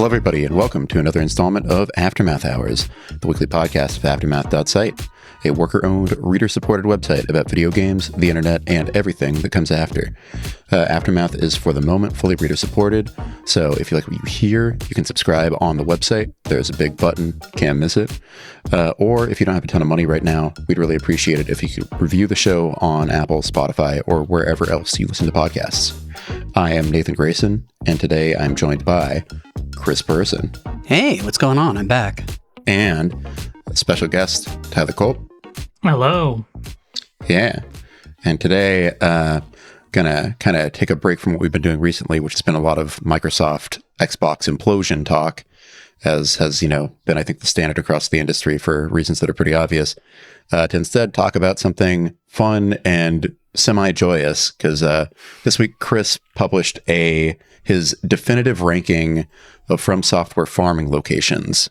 Hello, everybody, and welcome to another installment of Aftermath Hours, the weekly podcast of Aftermath.site, a worker-owned, reader-supported website about video games, the internet, and everything that comes after. Aftermath is, for the moment, fully reader-supported, so if you like what you hear, you can subscribe on the website. There's a big button, can't miss it. Or if you don't have a ton of money right now, we'd really appreciate it if you could review the show on Apple, Spotify, or wherever else you listen to podcasts. I am Nathan Grayson, and today I'm joined by Chris Person. Hey, what's going on? I'm back. And a special guest, Tyler Colp. Hello. Yeah. And today, gonna kind of take a break from what we've been doing recently, which has been a lot of Microsoft Xbox implosion talk, as has, been, I think, the standard across the industry for reasons that are pretty obvious, to instead talk about something fun and semi-joyous, because this week Chris published his definitive ranking of FromSoftware farming locations.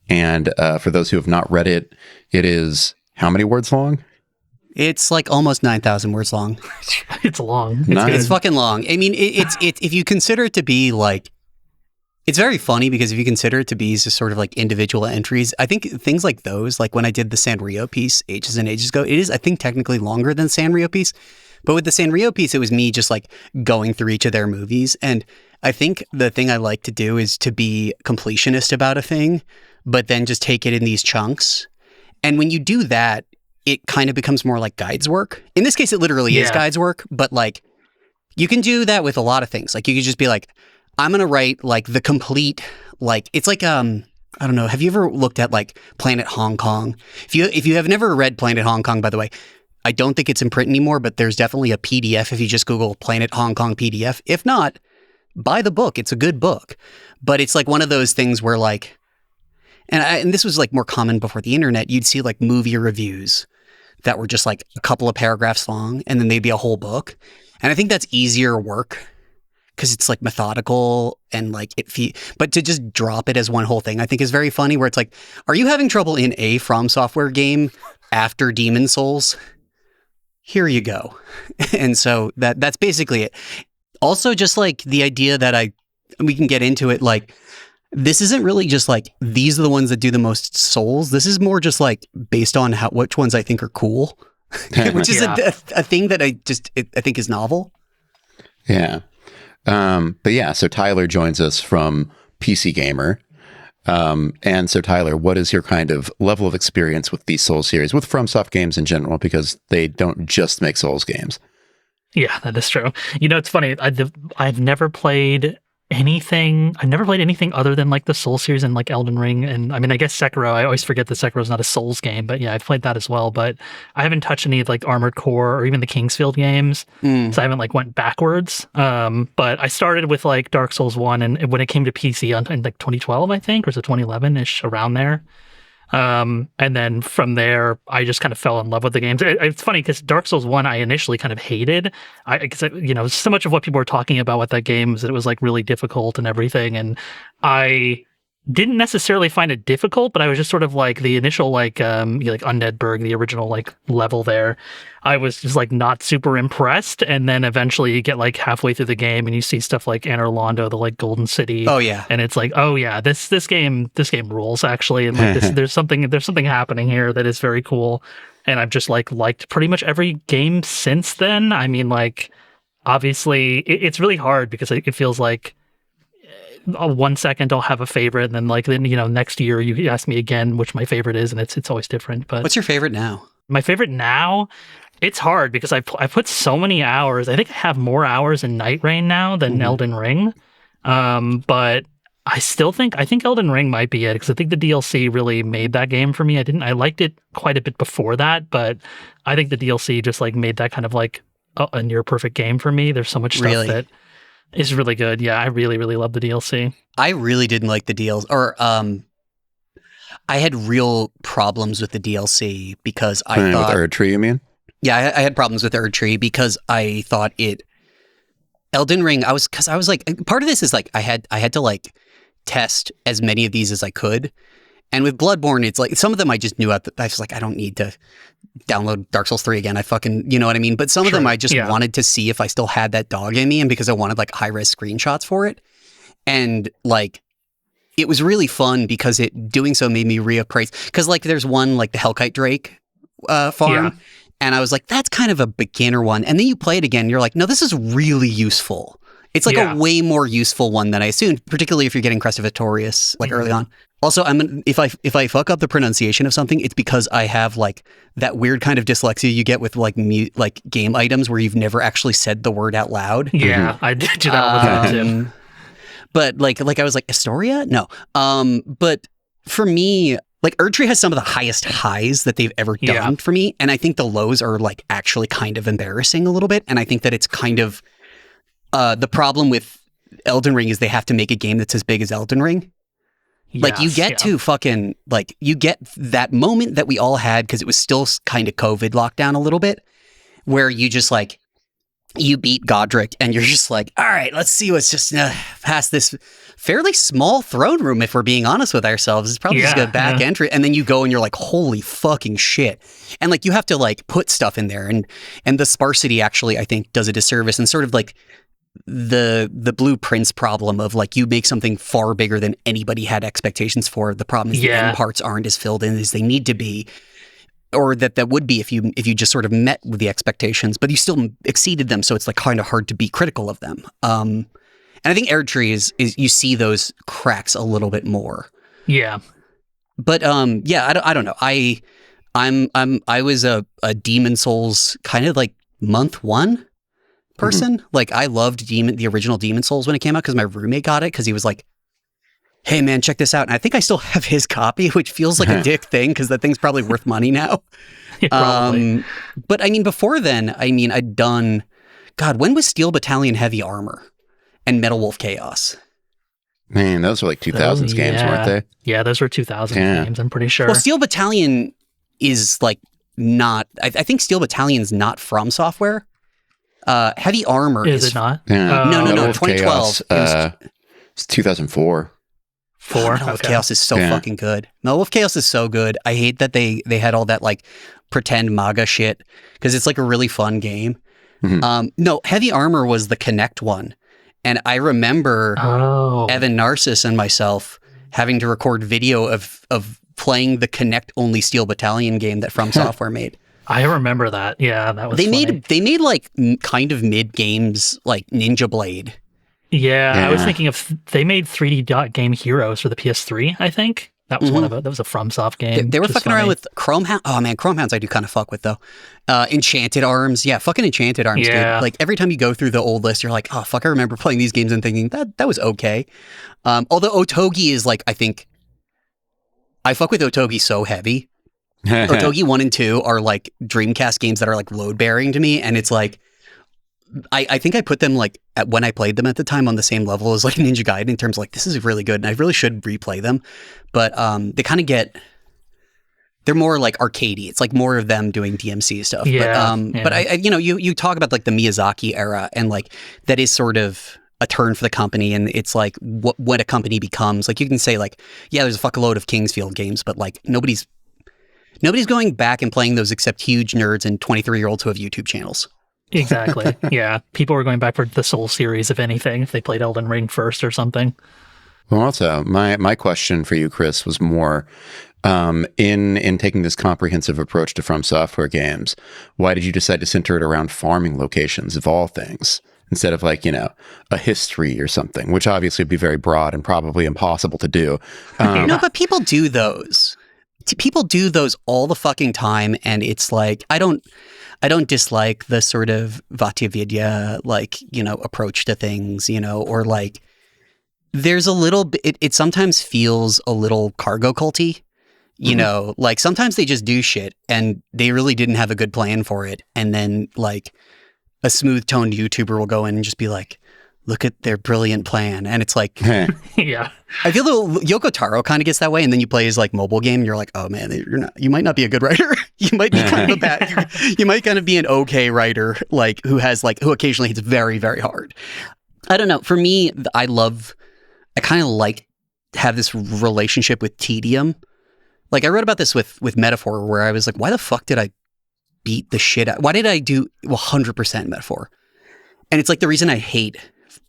And for those who have not read it, it is how many words long? It's like almost 9,000 words long. It's long. It's fucking long. I mean, it's if you consider it to be like, it's very funny because if you consider it to be just sort of like individual entries, I think things like those, like when I did the Sanrio piece ages and ages ago, it is, I think, technically longer than Sanrio piece. But with the Sanrio piece, it was me just like going through each of their movies. And I think the thing I like to do is to be completionist about a thing, but then just take it in these chunks. And when you do that, it kind of becomes more like guides work. In this case, it literally is guides work, but like you can do that with a lot of things. Like you could just be like, I'm going to write like the complete, like, it's like, I don't know. Have you ever looked at like Planet Hong Kong? If you have never read Planet Hong Kong, by the way, I don't think it's in print anymore, but there's definitely a PDF if you just Google Planet Hong Kong PDF. If not, buy the book. It's a good book. But it's like one of those things where like, and this was like more common before the internet, you'd see like movie reviews that were just like a couple of paragraphs long, and then they'd be a whole book. And I think that's easier work because it's like methodical and like but to just drop it as one whole thing, I think is very funny, where it's like, are you having trouble in a FromSoftware game after Demon Souls? Here you go. And so that's basically it. Also, just like the idea that we can get into it, like, this isn't really just like, these are the ones that do the most souls. This is more just like based on which ones I think are cool, which is a thing that I think is novel. Yeah. But yeah, so Tyler joins us from PC Gamer. And so Tyler, what is your kind of level of experience with the Souls series, with FromSoft games in general, because they don't just make Souls games? Yeah, that is true. It's funny. I've never played anything. I've never played anything other than like the Souls series and like Elden Ring. And I mean, I guess Sekiro, I always forget that Sekiro is not a Souls game, but yeah, I've played that as well. But I haven't touched any of like Armored Core or even the Kingsfield games. So I haven't like went backwards. But I started with like Dark Souls 1, and when it came to PC in like 2012, I think, or was it 2011-ish, around there. And then from there, I just kind of fell in love with the games. It's funny because Dark Souls 1, I initially kind of hated. Because so much of what people were talking about with that game was that it was like really difficult and everything. And I didn't necessarily find it difficult, but I was just sort of like the initial like Undeadburg, the original like level there. I was just like not super impressed, and then eventually you get like halfway through the game and you see stuff like Anor Londo, the like Golden City. Oh yeah, and it's like, oh yeah, this game rules actually, and like there's something happening here that is very cool, and I've just like liked pretty much every game since then. I mean, like obviously it's really hard because it feels like 1 second I'll have a favorite, and then next year you ask me again which my favorite is, and it's always different. But what's your favorite now? My favorite now, it's hard because I put so many hours. I think I have more hours in Night Rain now than Elden Ring. But I think Elden Ring might be it, because I think the DLC really made that game for me. I liked it quite a bit before that, but I think the DLC just like made that kind of like a near perfect game for me. There's so much stuff that is really good. Yeah, I really, really love the DLC. I really didn't like the DLC, or I had real problems with the DLC because I thought... With Erdtree, you mean? Yeah, I had problems with Erdtree because I thought Elden Ring, I was like, part of this is like, I had to like test as many of these as I could. And with Bloodborne, it's like, some of them I just knew, I was like, I don't need to download Dark Souls 3 again. I fucking, you know what I mean? But some of them I just wanted to see if I still had that dog in me, and because I wanted like high-res screenshots for it. And like, it was really fun because doing so made me reappraise. Because like there's one like the Hellkite Drake farm. Yeah. And I was like, that's kind of a beginner one. And then you play it again, and you're like, no, this is really useful. It's like a way more useful one than I assumed, particularly if you're getting Crest of Victorious like early on. Also, if I fuck up the pronunciation of something, it's because I have like that weird kind of dyslexia you get with like game items where you've never actually said the word out loud. Yeah, I did do that all the time too. But like I was like, Astoria? No. But for me, like Erdtree has some of the highest highs that they've ever done for me. And I think the lows are like actually kind of embarrassing a little bit. And I think that it's kind of the problem with Elden Ring is they have to make a game that's as big as Elden Ring. Like you get to fucking like you get that moment that we all had because it was still kind of COVID lockdown a little bit, where you just like you beat Godric and you're just like, all right, let's see what's just past this fairly small throne room. If we're being honest with ourselves, it's probably just a back entry, and then you go and you're like, holy fucking shit, and like you have to like put stuff in there, and the sparsity actually I think does a disservice and sort of like the Blueprints problem of like you make something far bigger than anybody had expectations for. The problem is the end parts aren't as filled in as they need to be, or that would be if you just sort of met with the expectations, but you still exceeded them. So it's like kind of hard to be critical of them. And I think Erdtree is you see those cracks a little bit more. Yeah. But I don't know. I was a Demon Souls kind of like month one person. Like I loved the original Demon Souls when it came out because my roommate got it because he was like, hey man, check this out. And I think I still have his copy, which feels like a dick thing because that thing's probably worth money now. Probably. But I mean, before then, I'd done, God, when was Steel Battalion Heavy Armor and Metal Wolf Chaos? Man, those were like 2000s games, weren't they? Yeah, those were 2000 games, I'm pretty sure. Well, Steel Battalion is like not, I think Steel Battalion's not FromSoftware. Heavy Armor is it not? Yeah. No. 2012. It's 2004. Metal Wolf Chaos is so fucking good. Metal Wolf Chaos is so good. I hate that they had all that like pretend MAGA shit because it's like a really fun game. No, Heavy Armor was the Kinect one. And I remember Evan Narcissus and myself having to record video of playing the Kinect only Steel Battalion game that FromSoftware made. I remember that. Yeah, that was funny. They made like kind of mid games like Ninja Blade. Yeah, I was thinking of they made 3D Game Heroes for the PS3. I think that was that was a FromSoft game. They were fucking around with Chromehound. Oh man, Chromehounds I do kind of fuck with though. Enchanted Arms, fucking Enchanted Arms, dude. Like every time you go through the old list, you're like, oh fuck, I remember playing these games and thinking that was okay. Although Otogi is like, I think I fuck with Otogi so heavy. Otogi 1 and 2 are like Dreamcast games that are like load bearing to me, and it's like I think I put them like when I played them at the time on the same level as like Ninja Gaiden in terms of like this is really good and I really should replay them, but they kind of they're more like arcadey. It's like more of them doing DMC stuff. But I you talk about like the Miyazaki era and like that is sort of a turn for the company, and it's like what a company becomes. Like you can say like there's a fuckload of Kingsfield games, but like nobody's going back and playing those except huge nerds and 23-year-olds who have YouTube channels. Exactly. Yeah. People were going back for the Soul series, if anything, if they played Elden Ring first or something. Well, also, my question for you, Chris, was more in taking this comprehensive approach to FromSoftware games, why did you decide to center it around farming locations of all things, instead of like, a history or something, which obviously would be very broad and probably impossible to do. No, but people do those. People do those all the fucking time, and it's like I don't dislike the sort of Vatyavidya like approach to things, or like there's a little bit. It sometimes feels a little cargo culty, like sometimes they just do shit and they really didn't have a good plan for it, and then like a smooth toned YouTuber will go in and just be like, look at their brilliant plan. And it's like, yeah, I feel Yoko Taro kind of gets that way. And then you play his like mobile game and you're like, oh man, you might not be a good writer. You might be kind of a bad, you might kind of be an okay writer, like who occasionally hits very, very hard. I don't know. For me, I kind of like have this relationship with tedium. Like I wrote about this with Metaphor where I was like, why the fuck did I beat the shit out? Why did I do 100% Metaphor? And it's like the reason I hate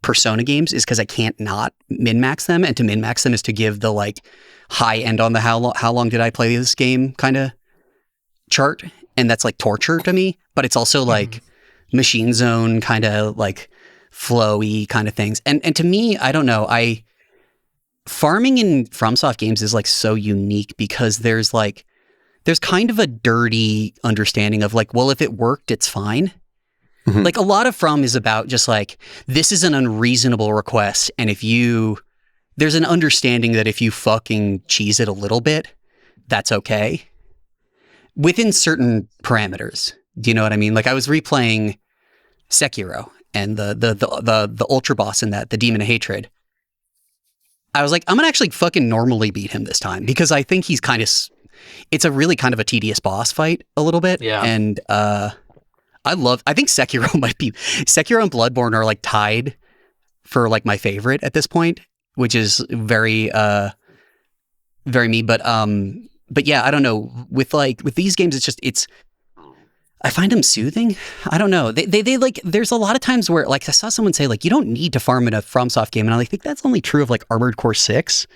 Persona games is because I can't not min-max them, and to min-max them is to give the like high end on the how long did I play this game kind of chart, and that's like torture to me. But it's also like machine zone kind of like flowy kind of things, and to me, I don't know, farming in FromSoft games is like so unique because there's kind of a dirty understanding of like, well, if it worked, it's fine. Mm-hmm. Like a lot of From is about just like, this is an unreasonable request. And there's an understanding that if you fucking cheese it a little bit, that's okay. Within certain parameters. Do you know what I mean? Like I was replaying Sekiro and the ultra boss in that, the Demon of Hatred. I was like, I'm gonna actually fucking normally beat him this time because I think he's it's a really kind of a tedious boss fight a little bit. Yeah. And I think Sekiro Sekiro and Bloodborne are like tied for like my favorite at this point, which is very, very me. But yeah, I don't know. With these games, I find them soothing. I don't know. They like, there's a lot of times where like I saw someone say like, you don't need to farm in a FromSoft game. And I think that's only true of like Armored Core 6.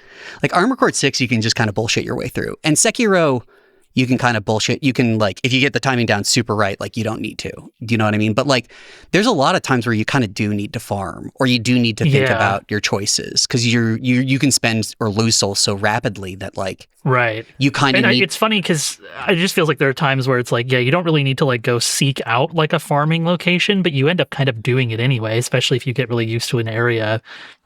Like Armored Core 6, you can just kind of bullshit your way through. And Sekiro, you can kind of bullshit. You can like, if you get the timing down super right, like you don't need to. Do you know what I mean? But like, there's a lot of times where you kind of do need to farm, or you do need to think about your choices because you can spend or lose souls so rapidly that like, right. You kind of need. It's funny because it just feels like there are times where it's like, yeah, you don't really need to like go seek out like a farming location, but you end up kind of doing it anyway, especially if you get really used to an area.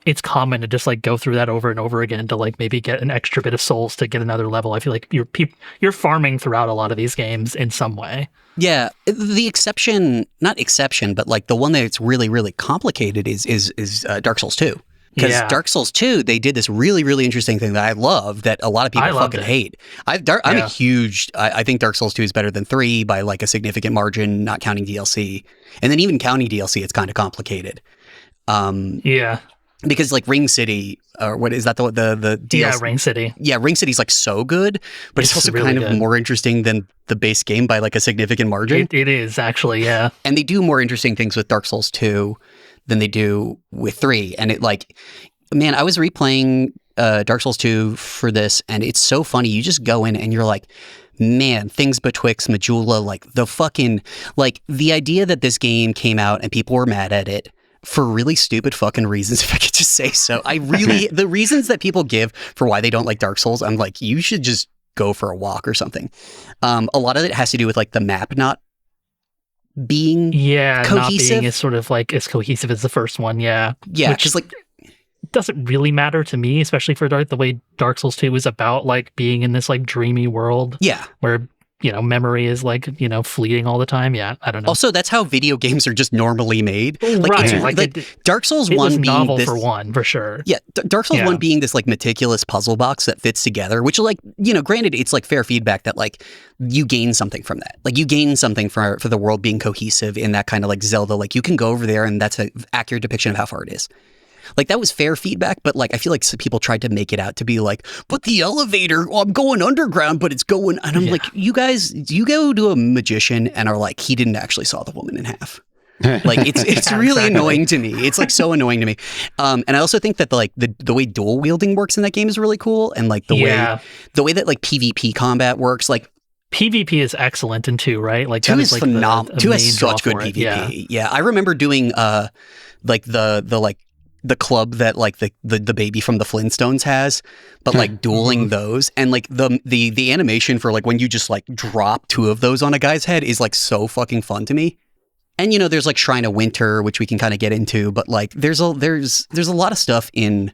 It's common to just like go through that over and over again to like maybe get an extra bit of souls to get another level. I feel like you're farming throughout a lot of these games in some way. Yeah, the exception, not exception, but like the one that's really, really complicated is Dark Souls 2. Because Dark Souls 2, they did this really, really interesting thing that I love that a lot of people fucking hate. I'm a huge, I think Dark Souls 2 is better than 3 by like a significant margin, not counting DLC. And then even counting DLC, it's kind of complicated. Because like Ring City, or what is that, the DLC? Yeah, Ring City. Yeah, Ring City's like so good, but it's also really kind of more interesting than the base game by like a significant margin. It is actually, yeah. And they do more interesting things with Dark Souls 2 than they do with 3. And it like, man, I was replaying Dark Souls 2 for this, and it's so funny. You just go in and you're like, man, things betwixt Majula, like the fucking, like the idea that this game came out and people were mad at it for really stupid fucking reasons, if I could just say so. The reasons that people give for why they don't like Dark Souls, I'm like, you should just go for a walk or something. A lot of it has to do with like the map not being cohesive. Not being as sort of like as cohesive as the first one, yeah. Yeah, which is like, doesn't really matter to me, especially for the way Dark Souls 2 is about like being in this like dreamy world. Yeah. Where memory is like, fleeting all the time. Yeah, I don't know. Also, that's how video games are just normally made. Like, right. Like Dark Souls 1 was being novel this, for one, for sure. Yeah, Dark Souls 1 being this like meticulous puzzle box that fits together, which like, granted, it's like fair feedback that like you gain something from that. Like you gain something for the world being cohesive in that kind of like Zelda, like you can go over there and that's an accurate depiction of how far it is. Like that was fair feedback, but like I feel like some people tried to make it out to be like, but the elevator, I'm going underground, but it's going, and I'm like, you guys, you go to a magician and are like, he didn't actually saw the woman in half. Like it's really annoying to me. It's like so annoying to me. And I also think that the way dual wielding works in that game is really cool, and like the way that like PvP combat works, like. PvP is excellent in 2, right? Like 2 is like phenomenal. 2 has such good PvP. Yeah, I remember doing like the club that like the baby from the Flintstones has, but like dueling those, and like the animation for like when you just like drop 2 of those on a guy's head is like so fucking fun to me. And there's like Shrine of Winter, which we can kind of get into, but like there's a lot of stuff in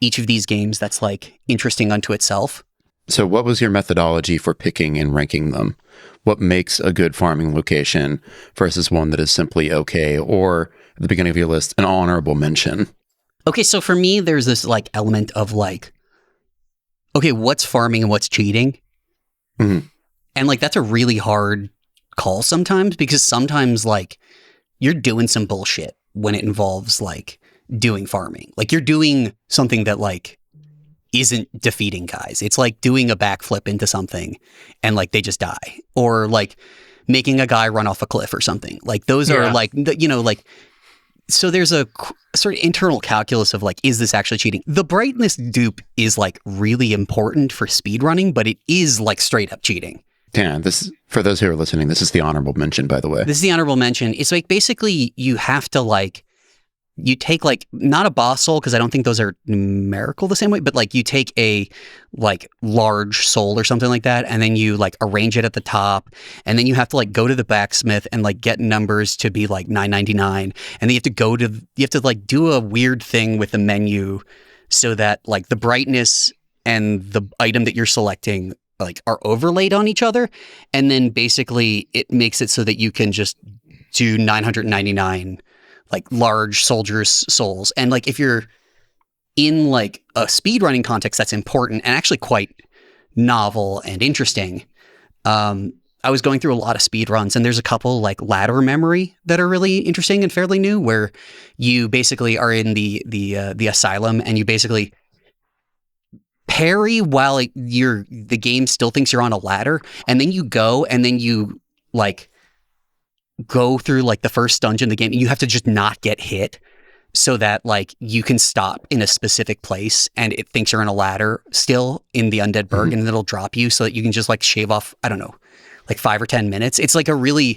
each of these games that's like interesting unto itself. So what was your methodology for picking and ranking them? What makes a good farming location versus one that is simply okay, or at the beginning of your list, an honorable mention? Okay, so for me, there's this like element of like, okay, what's farming and what's cheating? Mm-hmm. And like, that's a really hard call sometimes, because sometimes like you're doing some bullshit when it involves like doing farming. Like you're doing something that like isn't defeating guys. It's like doing a backflip into something and like they just die, or like making a guy run off a cliff or something. Like those are like, like, so there's sort of internal calculus of like, is this actually cheating? The brightness dupe is like really important for speedrunning, but it is like straight up cheating. Yeah, this, for those who are listening, this is the honorable mention, by the way. This is the honorable mention. It's like basically you have to like, you take like, not a boss soul, because I don't think those are numerical the same way, but like you take a like large soul or something like that, and then you like arrange it at the top, and then you have to like go to the blacksmith and like get numbers to be like 999, and then you have to like do a weird thing with the menu so that like the brightness and the item that you're selecting like are overlaid on each other, and then basically it makes it so that you can just do 999 like large soldiers' souls. And like if you're in like a speedrunning context, that's important and actually quite novel and interesting. I was going through a lot of speedruns, and there's a couple like ladder memory that are really interesting and fairly new, where you basically are in the asylum and you basically parry while the game still thinks you're on a ladder, and then you go and then you like go through like the first dungeon of the game, and you have to just not get hit so that like you can stop in a specific place and it thinks you're on a ladder still in the undead burg, and it'll drop you so that you can just like shave off, I don't know, like 5 or 10 minutes. It's like a really,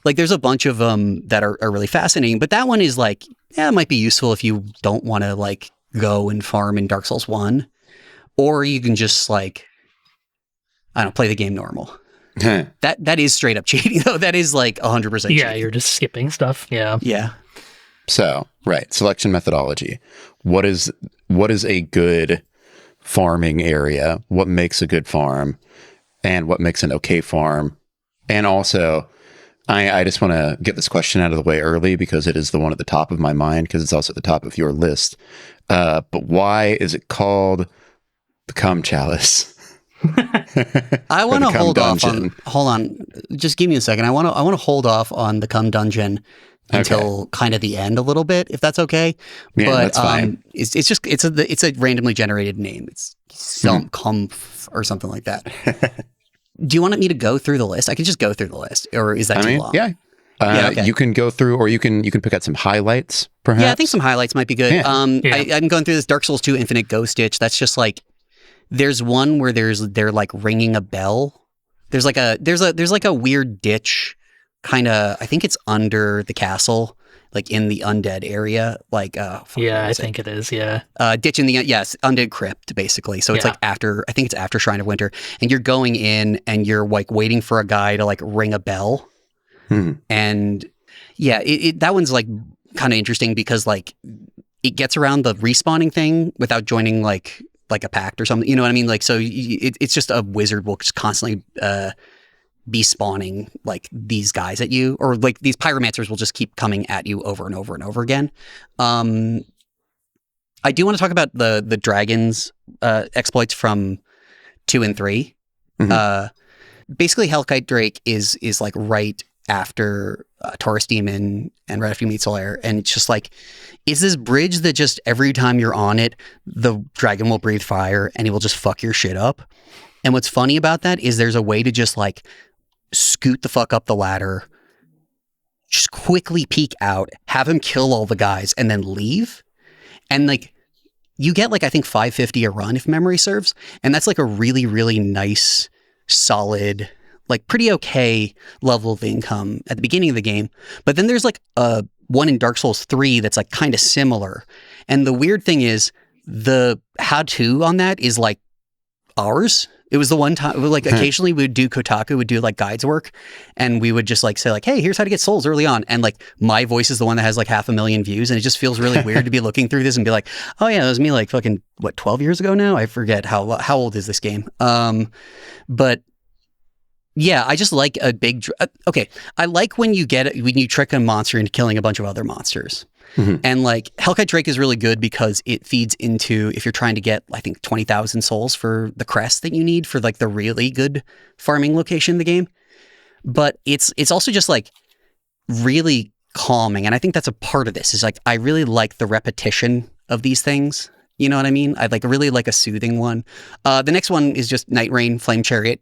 like there's a bunch of them that are really fascinating, but that one is like, yeah, it might be useful if you don't want to like go and farm in Dark Souls 1, or you can just like, I don't know, play the game normal. That is straight up cheating though. That is like 100% cheating. Yeah, you're just skipping stuff. Yeah. Yeah. So, right, selection methodology. What is a good farming area? What makes a good farm? And what makes an okay farm? And also, I just want to get this question out of the way early because it is the one at the top of my mind, because it's also at the top of your list. But why is it called the Cum Chalice? I want to hold on. Just give me a second. I want to hold off on the Cum Dungeon until kind of the end a little bit, if that's okay. Yeah, but that's fine. It's a randomly generated name. It's some Comf or something like that. Do you want me to go through the list? I can just go through the list, or is that too long? Yeah. Okay. You can go through, or you can pick out some highlights, perhaps. Yeah, I think some highlights might be good. Yeah. I'm going through this Dark Souls 2 Infinite Ghost Ditch. That's just like, there's one where they're like ringing a bell. There's like a weird ditch, kind of. I think it's under the castle, like in the undead area. Like I think it is. Yeah, ditch in the undead crypt basically. So it's like after, I think it's after Shrine of Winter, and you're going in and you're like waiting for a guy to like ring a bell. And yeah, that one's like kind of interesting because like it gets around the respawning thing without joining like a pact or something, you know what I mean? Like, so it's just a wizard will just constantly be spawning like these guys at you, or like these pyromancers will just keep coming at you over and over and over again. I do want to talk about the dragons exploits from 2 and 3. Basically, Hellkite Drake is like right after Taurus Demon and right after you meet Solaire, and it's just like, is this bridge that just every time you're on it, the dragon will breathe fire and he will just fuck your shit up? And what's funny about that is there's a way to just like scoot the fuck up the ladder, just quickly peek out, have him kill all the guys, and then leave. And like, you get like, I think 550 a run if memory serves. And that's like a really, really nice, solid, like pretty okay level of income at the beginning of the game. But then there's like a one in Dark Souls 3 that's like kind of similar. And the weird thing is the how-to on that is like ours. It was the one time, like occasionally we would do Kotaku, would do like guides work, and we would just like say like, hey, here's how to get souls early on. And like my voice is the one that has like 500,000 views. And it just feels really weird to be looking through this and be like, oh yeah, it was me like fucking, 12 years ago now? I forget how old is this game. But yeah, I just like a big... okay, I like when you trick a monster into killing a bunch of other monsters. And like, Hellkite Drake is really good because it feeds into, if you're trying to get, I think, 20,000 souls for the crest that you need for like the really good farming location in the game. But it's also just like really calming. And I think that's a part of this, is like, I really like the repetition of these things. You know what I mean? I really like a soothing one. The next one is just Night Rain Flame Chariot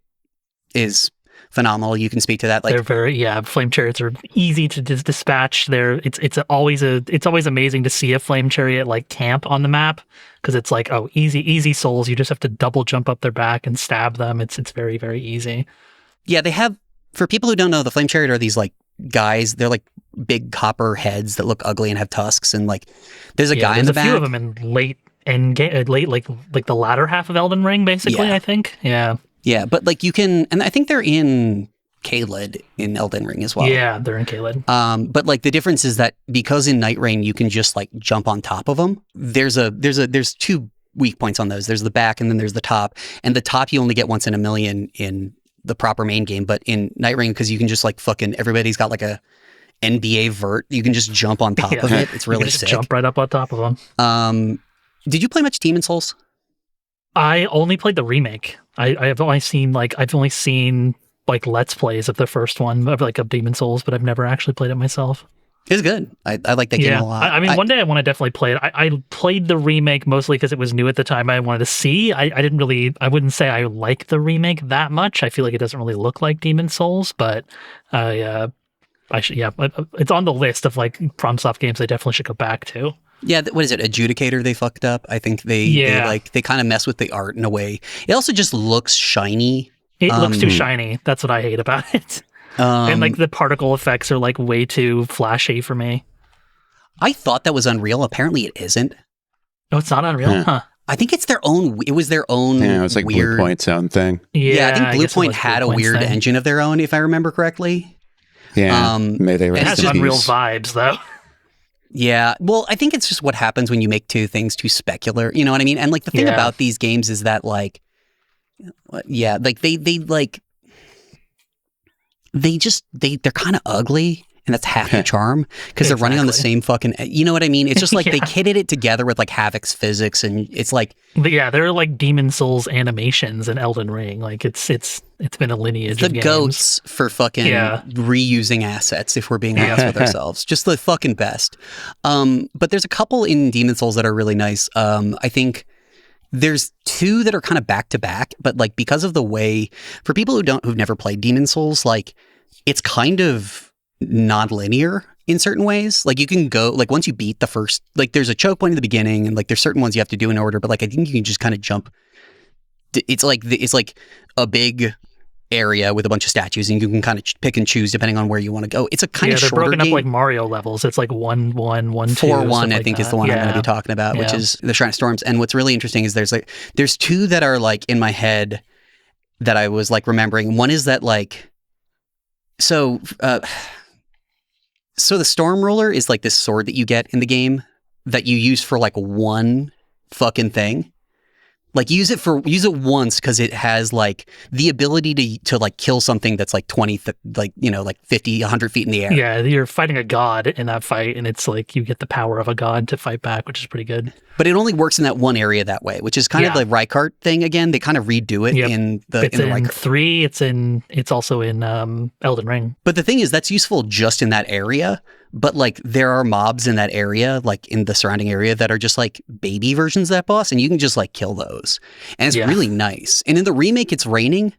is phenomenal. You can speak to that. Like, they're flame chariots are easy to dispatch. It's always amazing to see a flame chariot like camp on the map, because it's like, oh, easy souls. You just have to double jump up their back and stab them. It's very, very easy. Yeah, they have, for people who don't know, the flame chariot are these like guys. They're like big copper heads that look ugly and have tusks, and like there's a guy in the back. There's a few of them in late like the latter half of Elden Ring, basically. I think. Yeah, but like you can, and I think they're in Caelid in Elden Ring as well. Yeah, they're in Caelid. But like the difference is that because in Night Rain you can just like jump on top of them. There's two weak points on those. There's the back and then there's the top. And the top you only get once in a million in the proper main game, but in Night Rain, because you can just like fucking, everybody's got like a NBA vert. You can just jump on top of it. It's really sick. Jump right up on top of them. Did you play much Demon Souls? I only played the remake. I've only seen like Let's Plays of the first one of Demon Souls, but I've never actually played it myself. It's good. I like that game a lot. I mean, one day I want to definitely play it. I played the remake mostly because it was new at the time. I wanted to see. I wouldn't say I like the remake that much. I feel like it doesn't really look like Demon Souls, but it's on the list of like FromSoft games I definitely should go back to. Yeah, what is it? Adjudicator they fucked up. I think they kind of mess with the art in a way. It also just looks shiny. It looks too shiny. That's what I hate about it. And like the particle effects are like way too flashy for me. I thought that was Unreal. Apparently it isn't. Oh, it's not Unreal? Huh. I think it's their own. It was their own. Yeah, it was like weird Bluepoint's own thing. Yeah, I think Bluepoint had a weird engine of their own, if I remember correctly. Yeah, may they rest it has in Unreal peace. vibes though. Yeah, well, I think it's just what happens when you make two things too specular. You know what I mean? And like the thing about these games is that like, like they're kind of ugly, and that's half the charm, because they're running on the same fucking, you know what I mean? It's just like they kitted it together with like Havoc's physics, and it's like, there are like Demon Souls animations in Elden Ring. Like it's been a lineage of games. The goats for fucking reusing assets, if we're being honest with ourselves. Just the fucking best. But there's a couple in Demon Souls that are really nice. I think there's two that are kind of back to back, but like because of the way, for people who've never played Demon Souls, like it's kind of non-linear in certain ways. Like you can go, like once you beat the first, like there's a choke point in the beginning, and like there's certain ones you have to do in order, but like I think you can just kind of jump. It's like a big area with a bunch of statues, and you can kind of pick and choose depending on where you want to go. It's a kind of shorter broken game. Up like Mario levels. It's like 1-1, 1-2. 4-1, I think, is the one I'm going to be talking about, which is the Shrine of Storms. And what's really interesting is there's two that are like in my head that I was like remembering. One is that like, so the Storm Ruler is like this sword that you get in the game that you use for like one fucking thing. Like use it once, because it has like the ability to like kill something that's like 20, like, you know, like 50, 100 feet in the air. Yeah, you're fighting a god in that fight, and it's like you get the power of a god to fight back, which is pretty good. But it only works in that one area that way, which is kind of the Rykart thing again. They kind of redo it in the Rykart 3. It's also in Elden Ring. But the thing is, that's useful just in that area. But like there are mobs in that area, like in the surrounding area, that are just like baby versions of that boss, and you can just like kill those. And it's really nice. And in the remake, it's raining.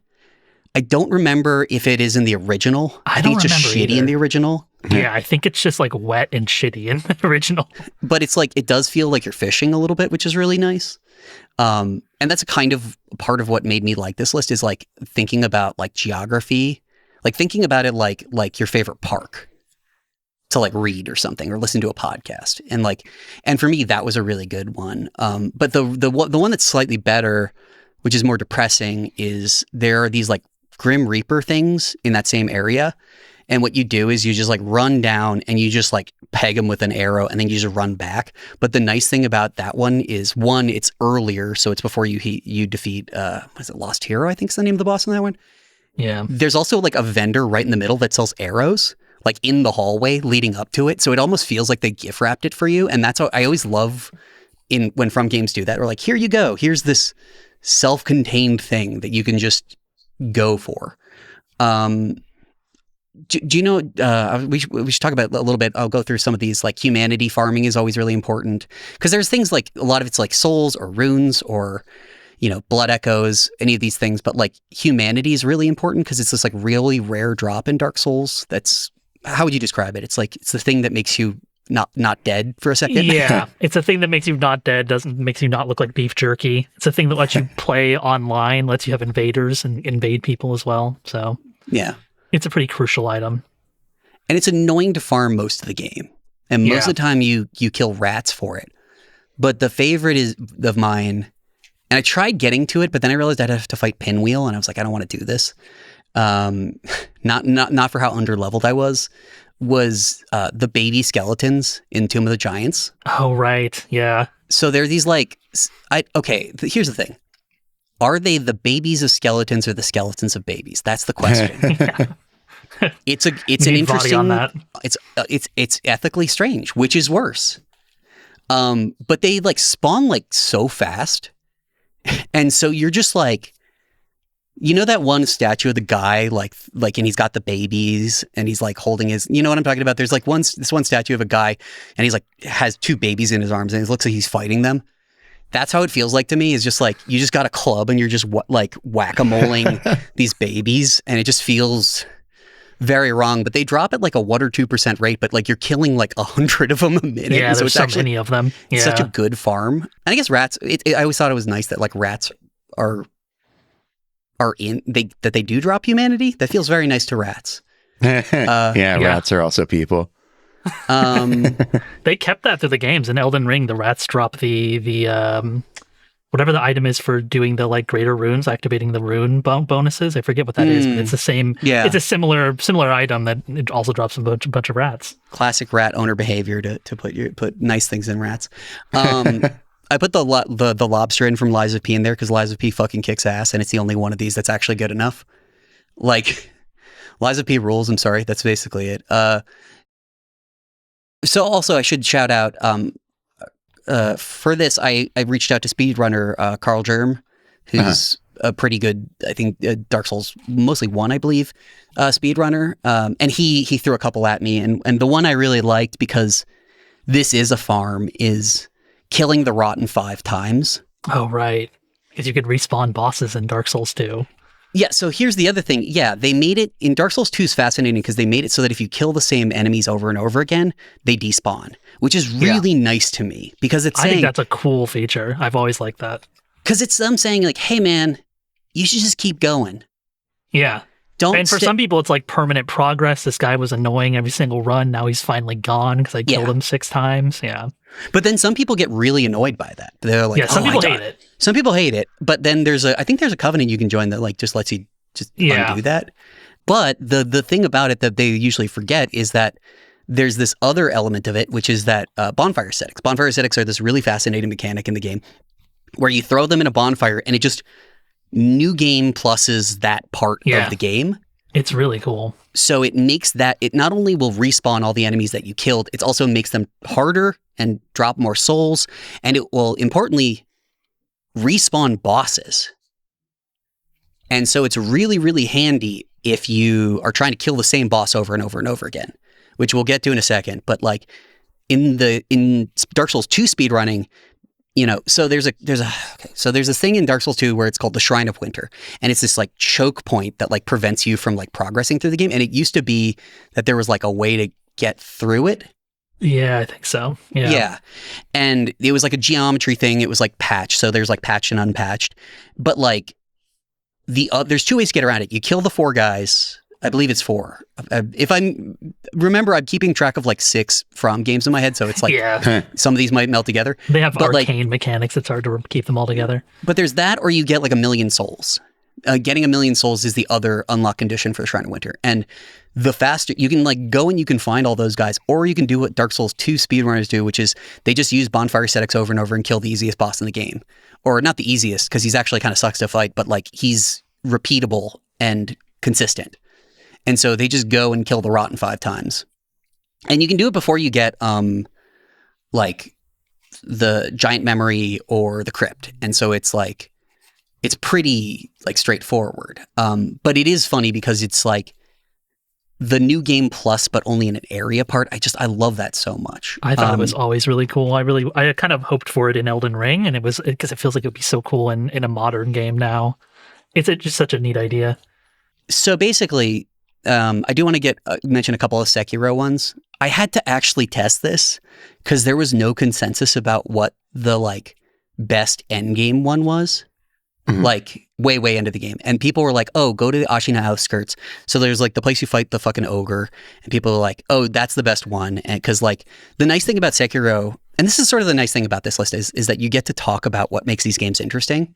I don't remember if it is in the original. I think it's just shitty in the original. Yeah, I think it's just like wet and shitty in the original. But it's like, it does feel like you're fishing a little bit, which is really nice. And that's a kind of part of what made me like this list, is like thinking about like geography, like thinking about it like your favorite park to like read or something, or listen to a podcast. And for me, that was a really good one. But the one that's slightly better, which is more depressing, is there are these like Grim Reaper things in that same area. And what you do is you just like run down and you just like peg them with an arrow, and then you just run back. But the nice thing about that one is, one, it's earlier. So it's before you defeat, what is it, Lost Hero, I think is the name of the boss in that one. Yeah. There's also like a vendor right in the middle that sells arrows, like in the hallway leading up to it. So it almost feels like they gift wrapped it for you. And that's what I always love when From games do that. We're like, here you go. Here's this self-contained thing that you can just go for. Do you know, we should talk about a little bit. I'll go through some of these. Like humanity farming is always really important, because there's things like, a lot of it's like souls or runes, or blood echoes, any of these things, but like humanity is really important because it's this like really rare drop in Dark Souls. That's, how would you describe it? It's like, it's the thing that makes you not dead for a second. Yeah, it's a thing that makes you not dead, makes you not look like beef jerky. It's a thing that lets you play online, lets you have invaders and invade people as well. So yeah, it's a pretty crucial item. And it's annoying to farm most of the game. And most of the time you kill rats for it. But the favorite of mine, and I tried getting to it, but then I realized I'd have to fight Pinwheel, and I was like, I don't want to do this. Not for how underleveled I was the baby skeletons in Tomb of the Giants. Oh, right. Yeah. So they're these like, here's the thing. Are they the babies of skeletons or the skeletons of babies? That's the question. It's an interesting, on that. It's ethically strange, which is worse. But they like spawn like so fast. And so you're just like, that one statue of the guy, like, and he's got the babies and he's like holding his, you know what I'm talking about? There's like this one statue of a guy and he's like, has two babies in his arms and it looks like he's fighting them. That's how it feels like to me, is just like, you just got a club and you're just like whack-a-moling these babies, and it just feels very wrong. But they drop at like a 1 or 2% rate, but like you're killing like 100 of them a minute. Yeah, so there's so many of them. Yeah. It's such a good farm. And I guess rats, I always thought it was nice that like rats that they do drop humanity. That feels very nice to rats. Rats are also people. They kept that through the games. In Elden Ring, the rats drop the whatever the item is for doing the like greater runes, activating the rune bonuses. I forget what that is, but it's the same. Yeah, it's a similar item that it also drops a bunch of rats. Classic rat owner behavior to put nice things in rats. I put the lobster in from Lies of P in there because Lies of P fucking kicks ass, and it's the only one of these that's actually good enough. Like, Lies of P rules. I'm sorry, that's basically it. So also I should shout out, for this, I reached out to speedrunner Carl Germ, who's a pretty good, I think, Dark Souls, mostly 1, I believe, speedrunner. And he threw a couple at me, and the one I really liked, because this is a farm, is killing the Rotten 5 times. Oh, right. Because you could respawn bosses in Dark Souls 2. Yeah, so here's the other thing. Yeah, they made it, in Dark Souls 2 is fascinating because they made it so that if you kill the same enemies over and over again, they despawn, which is really nice to me, because it's saying, I think that's a cool feature. I've always liked that. Because it's them saying like, hey man, you should just keep going. Yeah. And for some people, it's like permanent progress. This guy was annoying every single run. Now he's finally gone because I killed him 6 times. Yeah. But then some people get really annoyed by that. They're like, some people hate it. Some people hate it. But then I think there's a covenant you can join that like just lets you just undo that. But the thing about it that they usually forget is that there's this other element of it, which is that bonfire ascetics. Bonfire ascetics are this really fascinating mechanic in the game where you throw them in a bonfire and it just new game pluses that part of the game. It's really cool. So it makes that, it not only will respawn all the enemies that you killed, it also makes them harder and drop more souls. And it will, importantly, respawn bosses. And so it's really, really handy if you are trying to kill the same boss over and over and over again, which we'll get to in a second. But like in Dark Souls 2 speedrunning, so there's this thing in Dark Souls 2 where it's called the Shrine of Winter, and it's this like choke point that like prevents you from like progressing through the game. And it used to be that there was like a way to get through it. Yeah, I think so. Yeah. And it was like a geometry thing. It was like patched. So there's like patched and unpatched, but like there's 2 ways to get around it. You kill the 4 guys. I believe it's 4. If I'm keeping track of like 6 From games in my head, so it's like some of these might melt together. They have arcane mechanics. It's hard to keep them all together. But there's that, or you get like 1,000,000 souls. Getting 1,000,000 souls is the other unlock condition for the Shrine of Winter. And the faster you can like go and you can find all those guys, or you can do what Dark Souls 2 speedrunners do, which is they just use bonfire ascetics over and over and kill the easiest boss in the game. Or not the easiest, because he's actually kind of sucks to fight, but like he's repeatable and consistent. And so they just go and kill the Rotten 5 times. And you can do it before you get like the Giant Memory or the Crypt. And so it's like, it's pretty like straightforward. But it is funny because it's like, the new game plus, but only in an area part. I love that so much. I thought it was always really cool. I kind of hoped for it in Elden Ring, and it was because it feels like it would be so cool in a modern game now. It's just such a neat idea. So basically, I do want to mention a couple of Sekiro ones. I had to actually test this because there was no consensus about what the like best endgame one was. Mhm. Like way into the game, and people were like, "Oh, go to the Ashina outskirts." So there's like the place you fight the fucking ogre, and people are like, "Oh, that's the best one." And because like the nice thing about Sekiro, and this is sort of the nice thing about this list is that you get to talk about what makes these games interesting.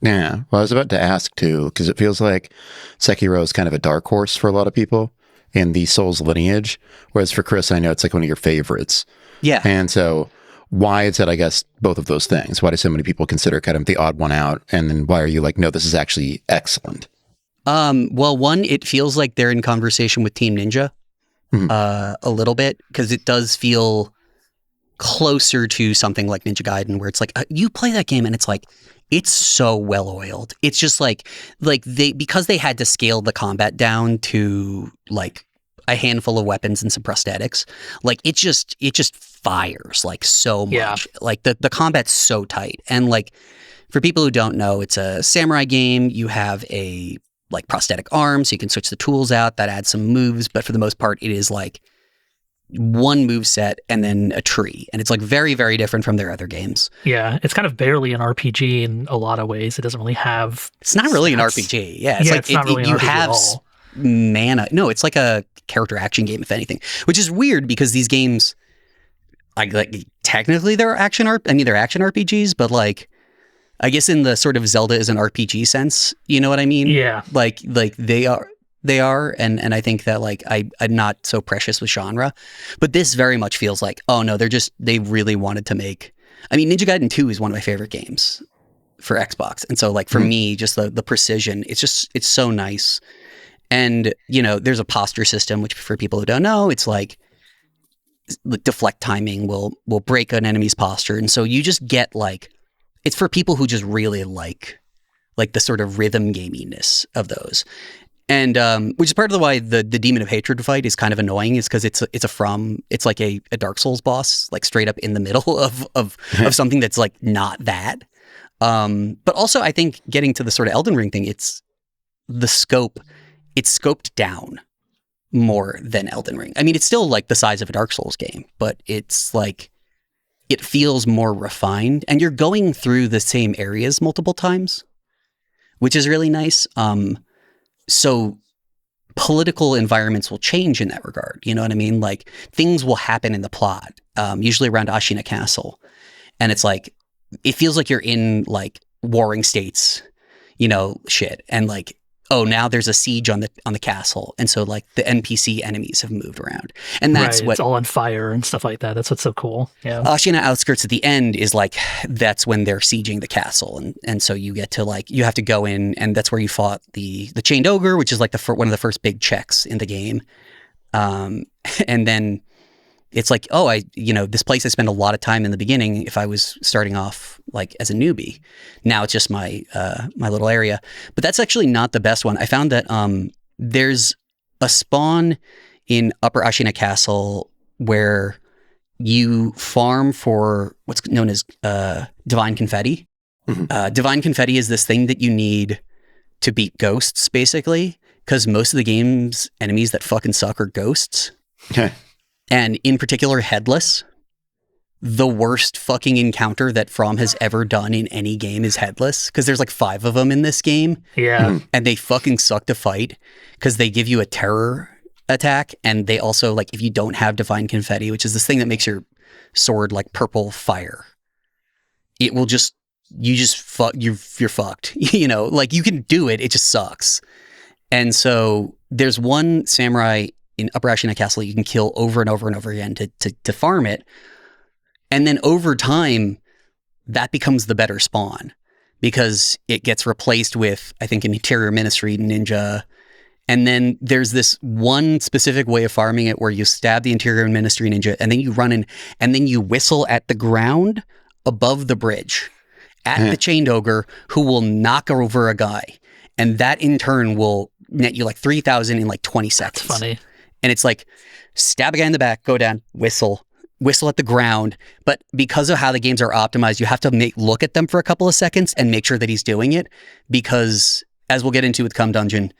Yeah. Well, I was about to ask too, because it feels like Sekiro is kind of a dark horse for a lot of people in the Souls lineage, whereas for Chris, I know it's like one of your favorites. Yeah. And so why is it, I guess, both of those things? Why do so many people consider kind of the odd one out? And then why are you like, no, this is actually excellent? Well, one, it feels like they're in conversation with Team Ninja a little bit, because it does feel closer to something like Ninja Gaiden, where it's like, you play that game and it's like, it's so well oiled. It's just like because they had to scale the combat down to like a handful of weapons and some prosthetics, like it just fires like so much. Yeah. Like the combat's so tight. And like for people who don't know, it's a samurai game. You have a like prosthetic arm, so you can switch the tools out. That adds some moves, but for the most part, it is like one move set and then a tree, and it's like very, very different from their other games. Yeah, it's kind of barely an RPG in a lot of ways. It doesn't really have. It's not really an stats. RPG. Yeah, it's like it's not really an you RPG have at all. mana. No, it's like a character action game, if anything, which is weird because these games, like technically they're action RPGs, but like I guess in the sort of Zelda is an RPG sense. You know what I mean? Yeah. Like they are, and I think that like I'm not so precious with genre, but this very much feels like, oh no, they really wanted to make. I mean, Ninja Gaiden 2 is one of my favorite games for Xbox, and so like for me, just the precision, it's so nice. And you know, there's a posture system, which for people who don't know, it's like deflect timing will break an enemy's posture, and so you just get like, it's for people who just really like the sort of rhythm gaminess of those. And which is part of the why the Demon of Hatred fight is kind of annoying, is because it's like a Dark Souls boss, like straight up in the middle of something that's like not that. But also I think getting to the sort of Elden Ring thing, it's scoped down more than Elden Ring. I mean, it's still like the size of a Dark Souls game, but it's like it feels more refined, and you're going through the same areas multiple times, which is really nice. So political environments will change in that regard. You know what I mean? Like things will happen in the plot, usually around Ashina Castle. And it's like, it feels like you're in like warring states, you know, shit. And like, oh, now there's a siege on the castle. And so like the NPC enemies have moved around. And that's it's all on fire and stuff like that. That's what's so cool. Yeah. Ashina Outskirts at the end is like, that's when they're sieging the castle. And so you get to like, you have to go in, and that's where you fought the Chained Ogre, which is like one of the first big checks in the game. And then it's like, oh, this place I spent a lot of time in the beginning if I was starting off like as a newbie. Now it's just my little area. But that's actually not the best one. I found that there's a spawn in Upper Ashina Castle where you farm for what's known as divine confetti. Mm-hmm. Divine confetti is this thing that you need to beat ghosts, basically, because most of the game's enemies that fucking suck are ghosts. Okay. And in particular, Headless. The worst fucking encounter that From has ever done in any game is Headless, because there's like 5 of them in this game. Yeah. And they fucking suck to fight because they give you a terror attack, and they also, like, if you don't have Divine Confetti, which is this thing that makes your sword like purple fire, it will just, you're fucked. You know, like you can do it, it just sucks. And so there's one samurai in Upper Ashina Castle you can kill over and over and over again to farm it. And then over time, that becomes the better spawn because it gets replaced with, I think, an Interior Ministry ninja. And then there's this one specific way of farming it where you stab the Interior Ministry ninja, and then you run in, and then you whistle at the ground above the bridge at the Chained Ogre, who will knock over a guy. And that in turn will net you like 3,000 in like 20 seconds. That's funny. and it's like stab a guy in the back, go down, whistle at the ground. But because of how the games are optimized, you have to look at them for a couple of seconds and make sure that he's doing it, because as we'll get into with Cum Dungeon,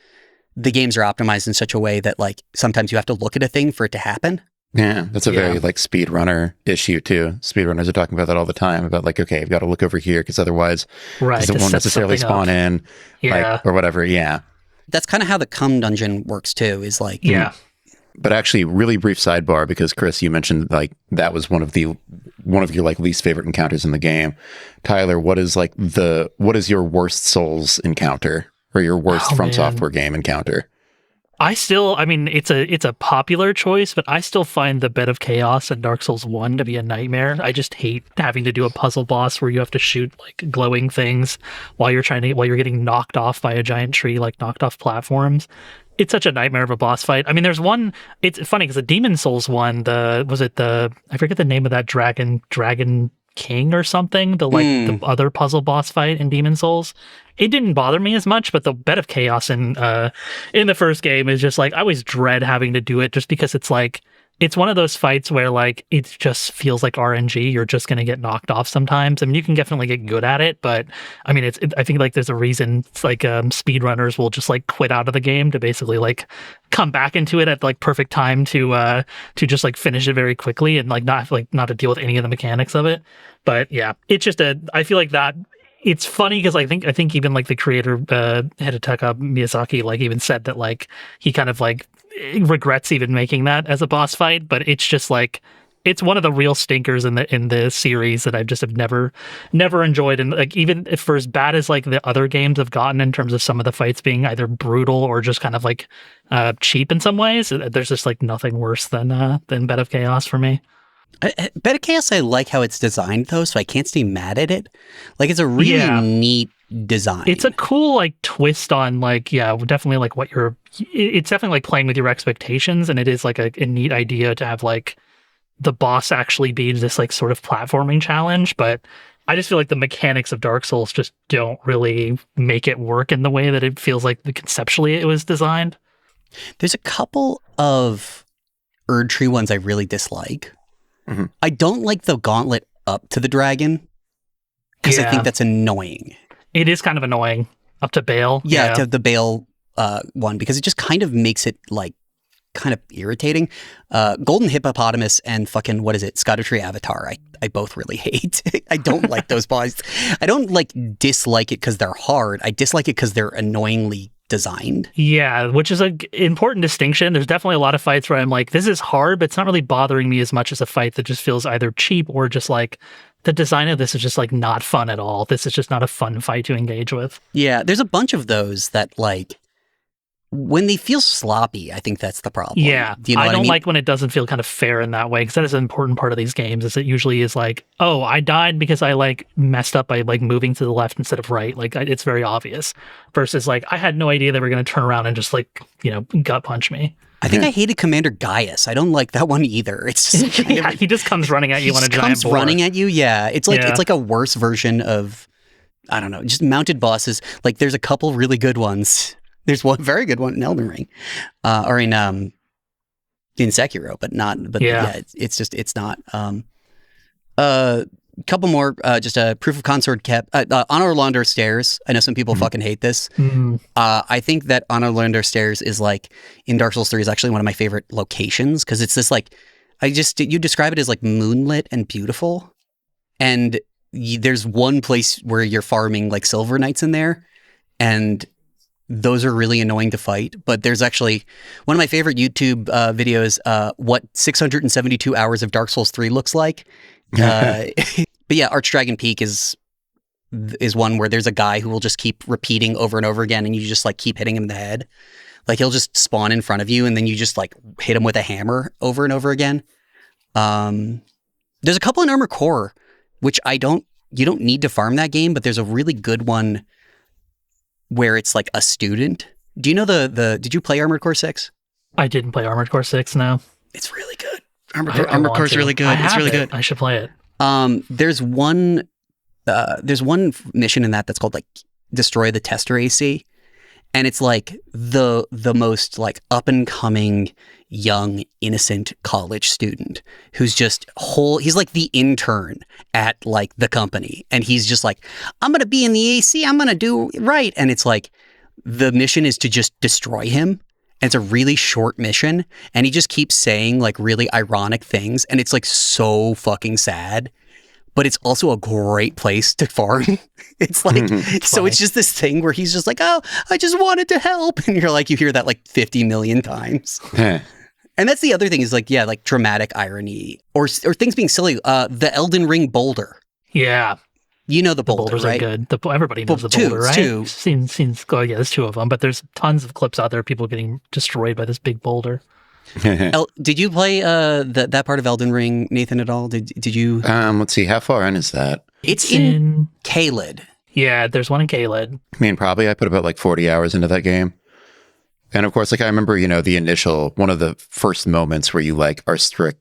the games are optimized in such a way that like sometimes you have to look at a thing for it to happen. Yeah, that's a very like speedrunner issue too. Speedrunners are talking about that all the time, about like, okay, I've got to look over here because otherwise it won't necessarily spawn in, like, or whatever. Yeah. That's kind of how the Cum Dungeon works too, is like... Yeah. But actually, really brief sidebar, because Chris, you mentioned like that was one of your like least favorite encounters in the game. Tyler, what is your worst Souls encounter, or your worst FromSoftware game encounter? I mean, it's a popular choice, but I still find the Bed of Chaos in Dark Souls 1 to be a nightmare. I just hate having to do a puzzle boss where you have to shoot like glowing things while you're getting knocked off by a giant tree, like knocked off platforms. It's such a nightmare of a boss fight. I mean, there's one, it's funny because the Demon Souls one, I forget the name of that Dragon King or something, the other puzzle boss fight in Demon Souls. It didn't bother me as much, but the Bed of Chaos in the first game is just like, I always dread having to do it, just because it's like, it's one of those fights where like it just feels like RNG. You're just going to get knocked off sometimes. I mean, you can definitely get good at it, but I mean, I think like there's a reason. It's like speedrunners will just like quit out of the game to basically like come back into it at like perfect time to just like finish it very quickly and like not to deal with any of the mechanics of it. But yeah, it's just I feel like that. It's funny because I think even like the creator Hidetaka Miyazaki like even said that like he kind of like regrets even making that as a boss fight, but it's just like it's one of the real stinkers in the series that I've just have never enjoyed. And like even if for as bad as like the other games have gotten in terms of some of the fights being either brutal or just kind of like cheap in some ways, there's just like nothing worse than Bed of Chaos for me. Bed of Chaos, I like how it's designed though, so I can't stay mad at it. Like it's a really neat design. It's a cool like twist on like, definitely like it's definitely like playing with your expectations, and it is like a neat idea to have like the boss actually be this like sort of platforming challenge. But I just feel like the mechanics of Dark Souls just don't really make it work in the way that it feels like conceptually it was designed. There's a couple of Erd Tree ones I really dislike. Mm-hmm. I don't like the gauntlet up to the dragon because I think that's annoying. It is kind of annoying. Up to Bale. Yeah, to the Bale one, because it just kind of makes it like kind of irritating. Golden Hippopotamus and fucking, what is it, Scadutree Avatar, I both really hate. I don't like those bosses. I don't like dislike it because they're hard. I dislike it because they're annoyingly designed. Yeah, which is an important distinction. There's definitely a lot of fights where I'm like, this is hard, but it's not really bothering me as much as a fight that just feels either cheap or just like the design of this is just like not fun at all. This is just not a fun fight to engage with. Yeah, there's a bunch of those that like, when they feel sloppy, I think that's the problem. Yeah, Do you know I what don't I mean? like when it doesn't feel kind of fair in that way, because that is an important part of these games. Is it usually is like, oh, I died because I like messed up by like moving to the left instead of right. Like it's very obvious. Versus like I had no idea they were going to turn around and just like gut punch me. I think I hated Commander Gaius. I don't like that one either. It's just he just comes running at you on a giant boar. Running at you. Yeah, it's like a worse version of, I don't know, just mounted bosses. Like there's a couple really good ones. There's one very good one in Elden Ring, or in Sekiro, but it's not. Couple more, just a proof of concept kept. Honor Launder Stairs. I know some people fucking hate this. Mm-hmm. I think that Honor Launder Stairs is like, in Dark Souls 3 is actually one of my favorite locations, because it's this like, you describe it as like moonlit and beautiful. And there's one place where you're farming like Silver Knights in there, and those are really annoying to fight. But there's actually one of my favorite YouTube videos, what 672 hours of Dark Souls 3 looks like. But yeah, Archdragon Peak is one where there's a guy who will just keep repeating over and over again, and you just like keep hitting him in the head. Like he'll just spawn in front of you, and then you just like hit him with a hammer over and over again. There's a couple in Armored Core, which you don't need to farm that game, but there's a really good one where it's like a student. Do you know did you play Armored Core 6? I didn't play Armored Core 6, no. It's really good. Armored Core is really good. It's really good. I should play it. There's one mission in that's called like Destroy the Tester AC. And it's like the most like up and coming young innocent college student who's just he's like the intern at like the company, and he's just like, I'm gonna be in the AC, I'm gonna do right. And it's like the mission is to just destroy him, and it's a really short mission, and he just keeps saying like really ironic things, and it's like so fucking sad. But it's also a great place to farm. It's like, so it's just this thing where he's just like, oh, I just wanted to help. And you're like, you hear that like 50 million times. And that's the other thing is like, yeah, like dramatic irony or things being silly. The Elden Ring boulder. Yeah. You know the boulder, boulders right? are good. Everybody knows the boulder, right? Two. Oh, yeah, there's two of them, but there's tons of clips out there of people getting destroyed by this big boulder. Did you play that part of Elden Ring, Nathan, at all? Did you? Let's see. How far in is that? It's in Caelid. Yeah, there's one in Caelid. I mean, probably I put about like 40 hours into that game. And of course, like I remember, one of the first moments where you like are struck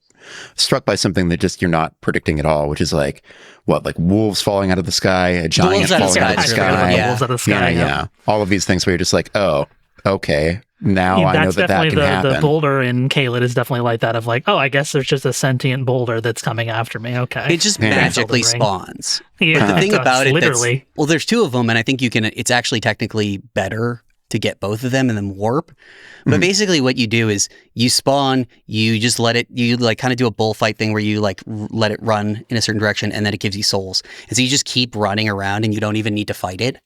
by something that just you're not predicting at all, which is like, like wolves falling out of the sky, a giant falling out of the sky. Wolves out of the sky. Yeah. All of these things where you're just like, oh, okay. Now I know that can happen. The boulder in Caelid is definitely like that of like, oh, I guess there's just a sentient boulder that's coming after me. Okay. It just magically spawns. Yeah, but the thing about it, literally. There's two of them, and I think it's actually technically better to get both of them and then warp. But basically what you do is you spawn, you just you like kind of do a bullfight thing where you like let it run in a certain direction, and then it gives you souls. And so you just keep running around and you don't even need to fight it.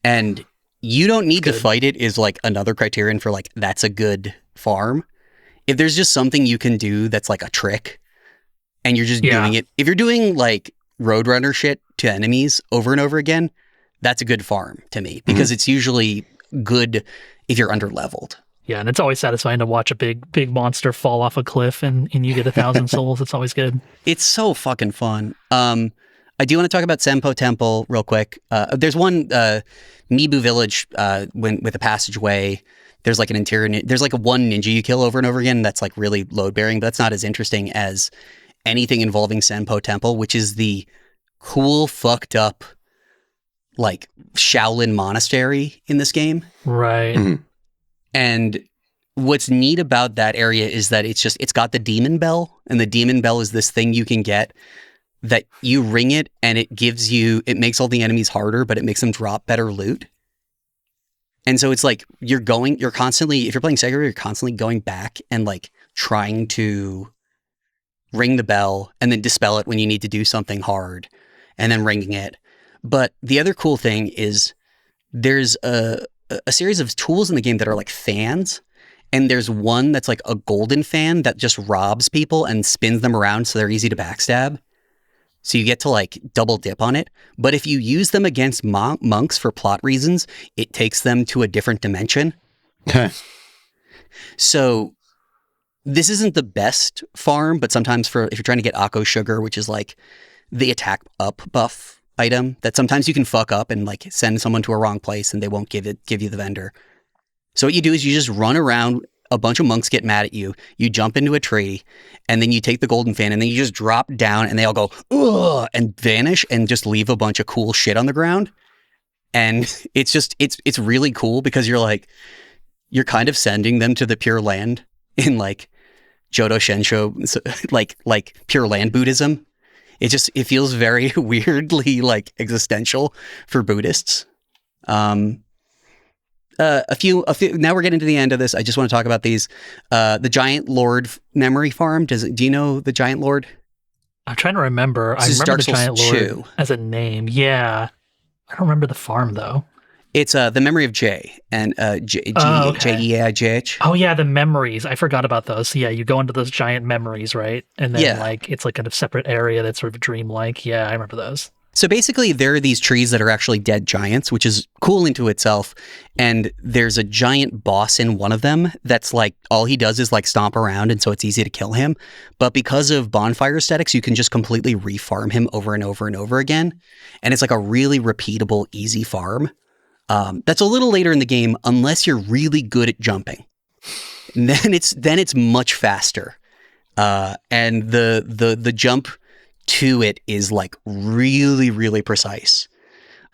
And you don't need to fight it is like another criterion for like, that's a good farm. If there's just something you can do that's like a trick and you're just doing it. If you're doing like Roadrunner shit to enemies over and over again, that's a good farm to me because it's usually good if you're under-leveled. Yeah, and it's always satisfying to watch a big monster fall off a cliff and you get 1,000 souls. It's always good. It's so fucking fun. I do want to talk about Senpo Temple real quick. There's one Mibu Village with a passageway. There's like an interior. There's like one ninja you kill over and over again. That's like really load bearing, but that's not as interesting as anything involving Senpo Temple, which is the cool, fucked up, like Shaolin monastery in this game. Right. And what's neat about that area is that it's got the demon bell, and the demon bell is this thing you can get that you ring it and it makes all the enemies harder, but it makes them drop better loot. And so it's like you're constantly, if you're playing Sekiro, you're constantly going back and like trying to ring the bell and then dispel it when you need to do something hard and then ringing it. But the other cool thing is there's a series of tools in the game that are like fans. And there's one that's like a golden fan that just robs people and spins them around so they're easy to backstab. So you get to like double dip on it. But if you use them against monks for plot reasons, it takes them to a different dimension. So this isn't the best farm, but sometimes if you're trying to get Akko Sugar, which is like the attack up buff item that sometimes you can fuck up and like send someone to a wrong place and they won't give you the vendor. So what you do is you just run around. A bunch of monks get mad at you. You jump into a tree, and then you take the golden fan, and then you just drop down, and they all go ugh, and vanish, and just leave a bunch of cool shit on the ground. And it's really cool because you're kind of sending them to the Pure Land in like Jodo Shensho, like Pure Land Buddhism. It feels very weirdly like existential for Buddhists. A few. Now we're getting to the end of this. I just want to talk about these. The Giant Lord memory farm. Do you know the Giant Lord? I'm trying to remember. I remember the Giant Lord as a name. Yeah, I don't remember the farm though. It's the memory of Jay and Jeijh. Oh yeah, the memories. I forgot about those. So, yeah, you go into those giant memories, right? And then like it's like a separate area that's sort of dreamlike. Yeah, I remember those. So basically, there are these trees that are actually dead giants, which is cool into itself. And there's a giant boss in one of them that's like, all he does is like stomp around, and so it's easy to kill him. But because of bonfire aesthetics, you can just completely refarm him over and over and over again. And it's like a really repeatable, easy farm. That's a little later in the game, unless you're really good at jumping. And then it's much faster. And the jump to it is like really, really precise.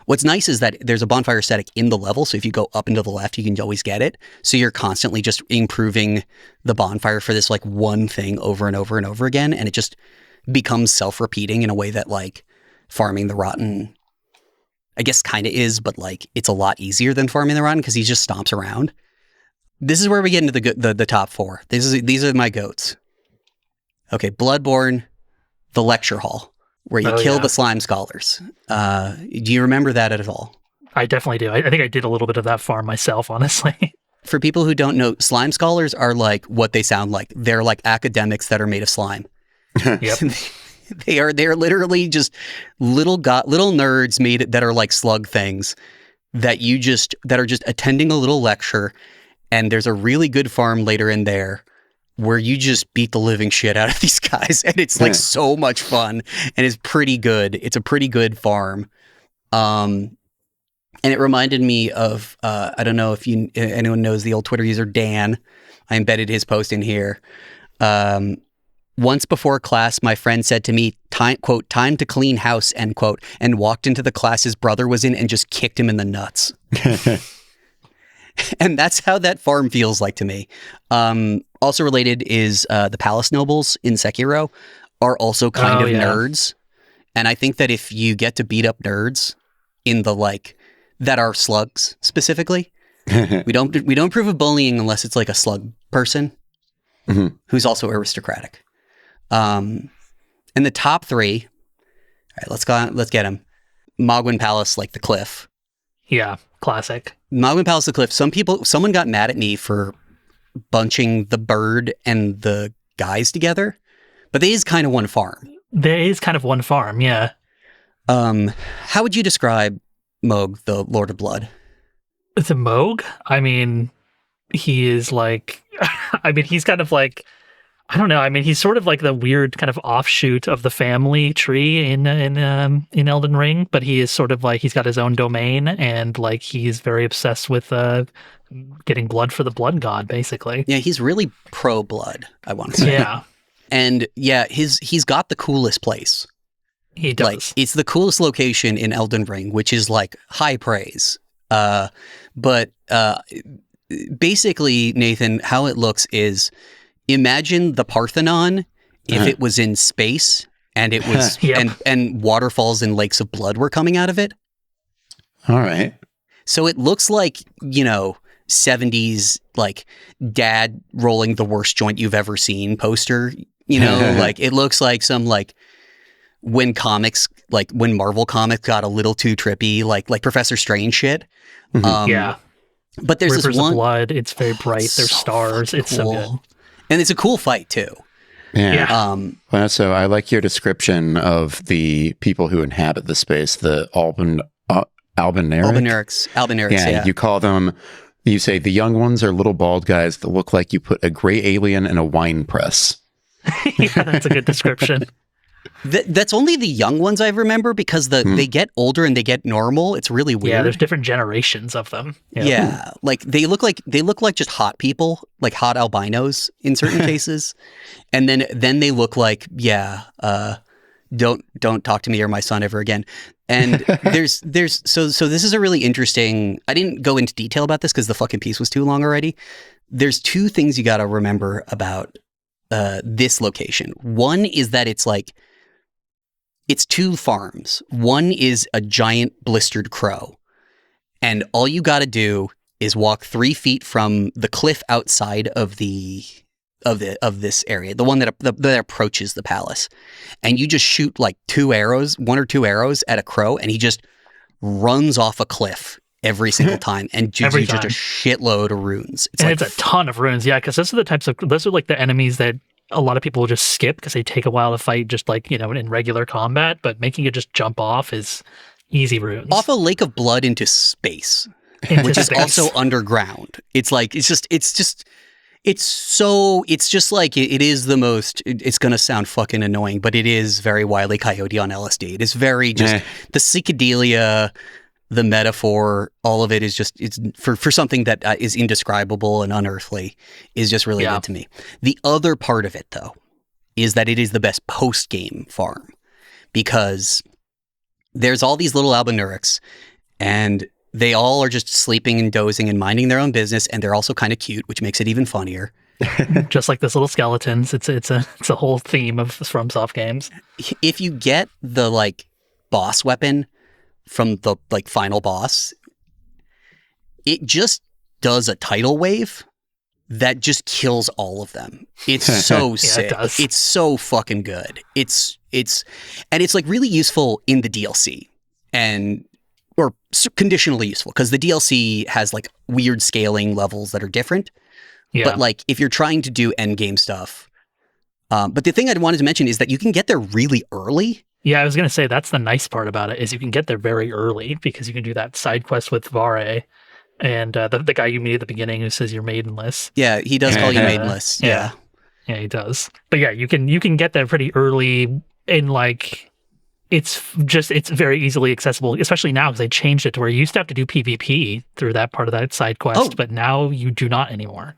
What's nice is that there's a bonfire static in the level, so if you go up and to the left, you can always get it. So you're constantly just improving the bonfire for this like one thing over and over and over again, and it just becomes self-repeating in a way that like farming the rotten, I guess, kind of is, but like it's a lot easier than farming the rotten because he just stomps around. This is where we get into the top 4. These are my goats. Okay, Bloodborne, the lecture hall, where you kill the slime scholars. Do you remember that at all? I definitely do. I think I did a little bit of that farm myself, honestly. For people who don't know, slime scholars are like what they sound like. They're like academics that are made of slime. Yep. They are literally just little nerds made that are like slug things that are just attending a little lecture, and there's a really good farm later in there where you just beat the living shit out of these guys, and it's like so much fun, and it's pretty good. It's a pretty good farm. And it reminded me of, I don't know if anyone knows the old Twitter user Dan. I embedded his post in here. Once before class, my friend said to me, quote, time to clean house, end quote, and walked into the class his brother was in and just kicked him in the nuts. And that's how that farm feels like to me. Also related is the Palace Nobles in Sekiro are also kind of nerds. And I think that if you get to beat up nerds in the like that are slugs specifically, we don't approve of bullying unless it's like a slug person who's also aristocratic. And the top 3, all right, let's get them. Mogwin Palace, like the cliff. Yeah, classic. Mogwin Palace, the cliff. Someone got mad at me for bunching the bird and the guys together, but there is kind of one farm. There is kind of one farm, yeah. How would you describe Moog, the Lord of Blood? It's a Moog? I mean, he is like, he's kind of like, I don't know. I mean, he's sort of like the weird kind of offshoot of the family tree in Elden Ring, but he is sort of like, he's got his own domain, and like he's very obsessed with getting blood for the blood god, basically. Yeah, he's really pro blood, I want to say. Yeah. And yeah, he's got the coolest place. He does. Like, it's the coolest location in Elden Ring, which is like high praise. But basically, Nathan, how it looks is, imagine the Parthenon if it was in space and it was and waterfalls and lakes of blood were coming out of it. All right. So it looks like, 70s like dad rolling the worst joint you've ever seen poster, like it looks like some like when Marvel Comics got a little too trippy, like Professor Strange shit. Yeah. But there's Rivers this one of blood, it's very bright, there's so stars, it's cool. so good. And it's a cool fight too. Yeah. Well, so I like your description of the people who inhabit the space, the Albinarics. Yeah. You call them, you say the young ones are little bald guys that look like you put a gray alien in a wine press. Yeah, that's a good description. That's only the young ones I remember, because they get older and they get normal. It's really weird. Yeah, there's different generations of them. Yeah, like they look like just hot people, like hot albinos in certain cases, and then they look like don't talk to me or my son ever again. And there's so this is a really interesting. I didn't go into detail about this because the fucking piece was too long already. There's 2 things you got to remember about this location. One is that it's 2 farms. One is a giant blistered crow, and all you got to do is walk 3 feet from the cliff outside of this area, the one that approaches the palace, and you just shoot like 1 or 2 arrows at a crow, and he just runs off a cliff every single time, and gives you just a shitload of runes. It's a ton of runes, yeah, because those are like the enemies that a lot of people will just skip because they take a while to fight, just like, in regular combat, but making it just jump off is easy runes. Off a lake of blood into space, which is also underground. It's gonna sound fucking annoying, but it is very Wile E. Coyote on LSD. It is very just the psychedelia, the metaphor, all of it is just, it's for something that is indescribable and unearthly, is just really good to me. The other part of it, though, is that it is the best post-game farm, because there's all these little albinurics, and they all are just sleeping and dozing and minding their own business, and they're also kind of cute, which makes it even funnier. Just like those little skeletons. It's a whole theme of FromSoft games. If you get the like boss weapon from the like final boss, it just does a tidal wave that just kills all of them. It's so sick. It does. It's so fucking good. It's like really useful in the DLC or conditionally useful because the DLC has like weird scaling levels that are different. Yeah. But like if you're trying to do end game stuff, but the thing I wanted to mention is that you can get there really early. Yeah, I was going to say that's the nice part about it is you can get there very early because you can do that side quest with Vare and the guy you meet at the bebeginning who says you're maidenless. Yeah, he does call you maidenless. Yeah, he does. But yeah, you can get there pretty early in like it's very easily accessible, especially now because they changed it to where you used to have to do PvP through that part of that side quest, but now you do not anymore.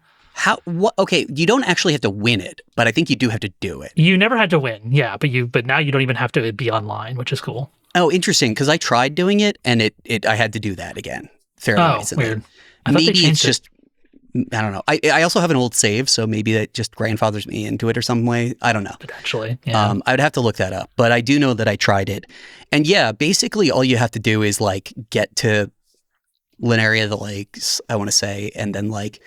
Okay, you don't actually have to win it, but I think you do have to do it. You never had to win, yeah, but now you don't even have to be online, which is cool. Oh, interesting, because I tried doing it, and I had to do that again fairly recently. Weird. Maybe it's just, I don't know. I also have an old save, so maybe that just grandfathers me into it or some way. I don't know. Potentially, yeah. I would have to look that up, but I do know that I tried it. And yeah, basically all you have to do is like get to Linearia of the Lakes, I want to say, and then like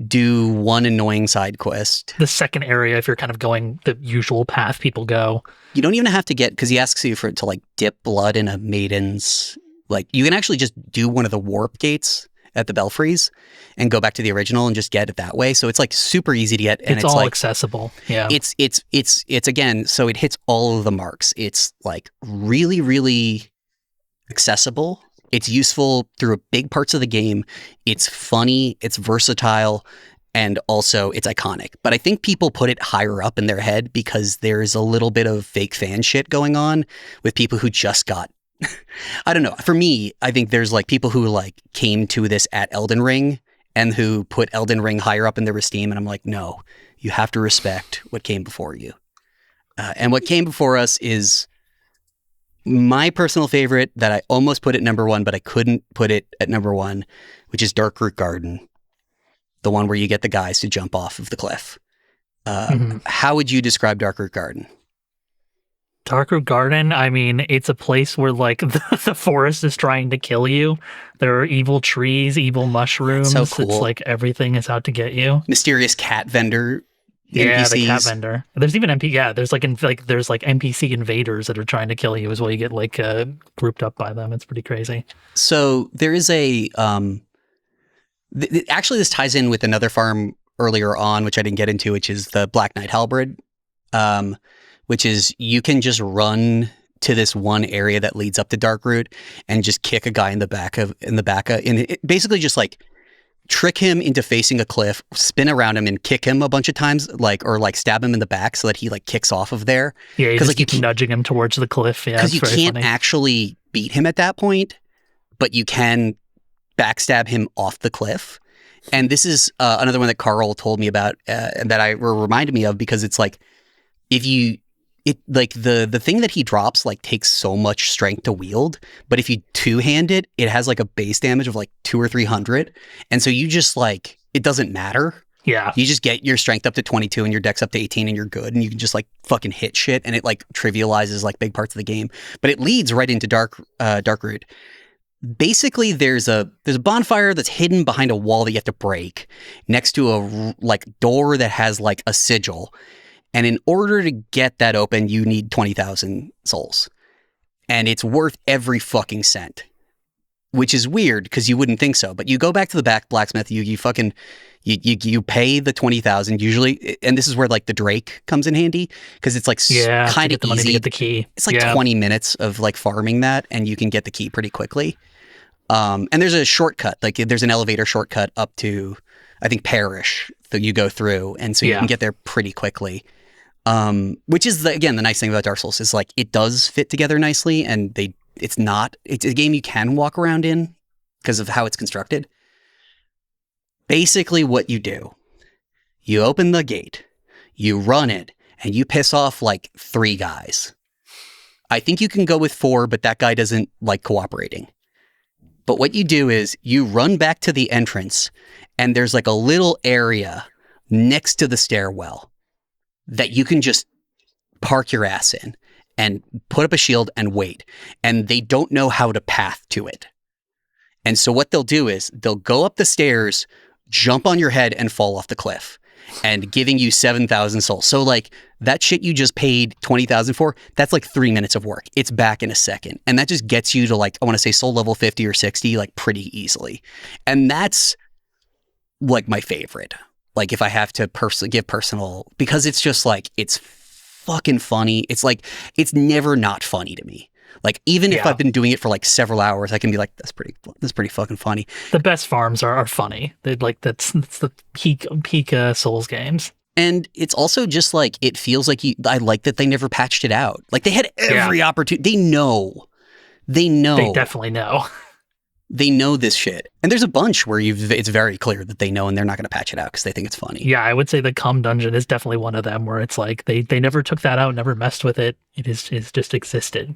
do one annoying side quest. The second area, if you're kind of going the usual path people go. You don't even have to get, because he asks you to like dip blood in a maiden's, like you can actually just do one of the warp gates at the belfries and go back to the original and just get it that way. So it's like super easy to get. And it's all like, accessible. Yeah. It's again, so it hits all of the marks. It's like really, really accessible. It's useful through big parts of the game. It's funny, it's versatile, and also it's iconic. But I think people put it higher up in their head because there's a little bit of fake fan shit going on with people who just got, I don't know. For me, I think there's like people who like came to this at Elden Ring and who put Elden Ring higher up in their esteem. And I'm like, no, you have to respect what came before you. And what came before us is my personal favorite that I almost put at number one, but I couldn't put it at number one, which is Darkroot Garden, the one where you get the guys to jump off of the cliff. How would you describe Darkroot Garden? Darkroot Garden, I mean, it's a place where like the forest is trying to kill you. There are evil trees, evil mushrooms. So cool. It's like everything is out to get you. Mysterious cat vendor. Yeah, NPCs. The cat vendor. There's even there's like NPC invaders that are trying to kill you as well. You get like grouped up by them. It's pretty crazy. So there is a actually this ties in with another farm earlier on, which I didn't get into, which is the Black Knight Halberd, which is you can just run to this one area that leads up to Darkroot and just kick a guy in the back and basically just like trick him into facing a cliff, spin around him and kick him a bunch of times, or stab him in the back so that he like kicks off of there. Yeah, you just keep nudging him towards the cliff. Yeah, because you can't actually beat him at that point, but you can backstab him off the cliff. And this is another one that Carl told me about and that reminded me of because it's like the thing that he drops like takes so much strength to wield, but if you two-hand it, it has like a base damage of like 200 or 300, and so you just like it doesn't matter. Yeah, you just get your strength up to 22 and your dex up to 18, and you're good, and you can just like fucking hit shit, and it like trivializes like big parts of the game, but it leads right into Darkroot. Basically, there's a bonfire that's hidden behind a wall that you have to break next to a like door that has like a sigil. And in order to get that open, you need 20,000 souls. And it's worth every fucking cent, which is weird because you wouldn't think so. But you go back to the blacksmith, you pay the 20,000 usually. And this is where like the Drake comes in handy because it's like kind of easy to get the key. It's like 20 minutes of like farming that and you can get the key pretty quickly. And there's a shortcut, like there's an elevator shortcut up to, I think, Parish that you go through. And so you can get there pretty quickly. Which is the nice thing about Dark Souls is like it does fit together nicely, and it's a game you can walk around in because of how it's constructed. Basically, what you do, you open the gate, you run it, and you piss off like 3 guys. I think you can go with 4, but that guy doesn't like cooperating. But what you do is you run back to the entrance, and there's like a little area next to the stairwell that you can just park your ass in and put up a shield and wait. And they don't know how to path to it. And so what they'll do is they'll go up the stairs, jump on your head, and fall off the cliff, and giving you 7,000 souls. So like that shit you just paid 20,000 for, that's like 3 minutes of work. It's back in a second. And that just gets you to like, I want to say soul level 50 or 60, like pretty easily. And that's like my favorite. Like if I have to give personal, because it's just like, it's fucking funny. It's like, it's never not funny to me. Like even if I've been doing it for like several hours, I can be like, that's pretty fucking funny. The best farms are funny. They're like that's the peak Souls games. And it's also just like it feels like I like that they never patched it out. Like they had every opportunity. They know. They definitely know. They know this shit. And there's a bunch where it's very clear that they know and they're not going to patch it out because they think it's funny. Yeah, I would say the Cum Dungeon is definitely one of them where it's like they never took that out, never messed with it. It's just existed.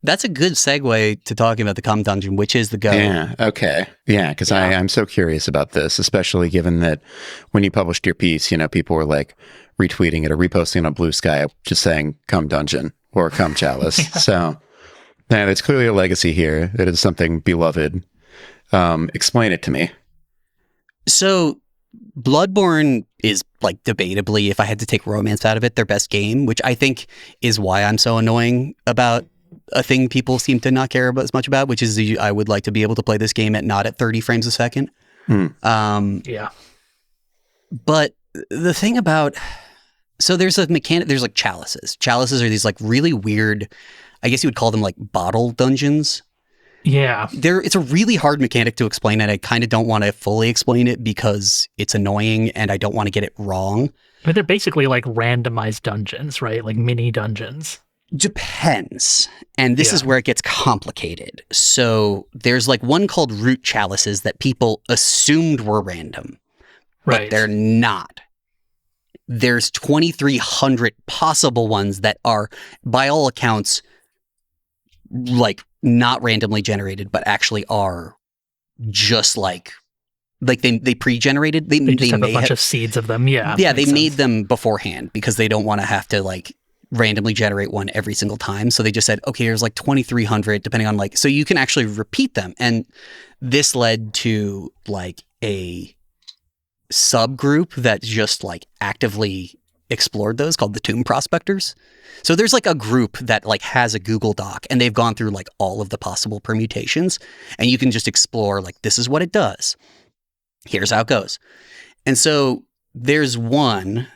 That's a good segue to talking about the Cum Dungeon, which is the go. Yeah, okay. Yeah, because I'm so curious about this, especially given that when you published your piece, people were like retweeting it or reposting on Blue Sky, just saying Cum Dungeon or Cum Chalice. So there's clearly a legacy here. It is something beloved. Explain it to me. So Bloodborne is like debatably, if I had to take romance out of it, their best game, which I think is why I'm so annoying about a thing people seem to not care about as much about, which is I would like to be able to play this game not at 30 frames a second. Yeah. But the thing about, so there's a mechanic, there's like chalices. Chalices are these like really weird, I guess you would call them like bottle dungeons. Yeah. It's a really hard mechanic to explain, and I kind of don't want to fully explain it because it's annoying and I don't want to get it wrong. But they're basically like randomized dungeons, right? Like mini dungeons. Depends. And this is where it gets complicated. So there's like one called root chalices that people assumed were random. Right. But they're not. There's 2,300 possible ones that are, by all accounts, like not randomly generated, but actually are just like they pre-generated. They just have a bunch of seeds of them. Yeah. Yeah, they made them beforehand because they don't want to have to like randomly generate one every single time. So they just said, okay, there's like 2,300 depending on like, so you can actually repeat them. And this led to like a subgroup that just like actively explored those called the Tomb Prospectors. So there's like a group that like has a Google Doc and they've gone through like all of the possible permutations and you can just explore like, this is what it does. Here's how it goes. And so there's one,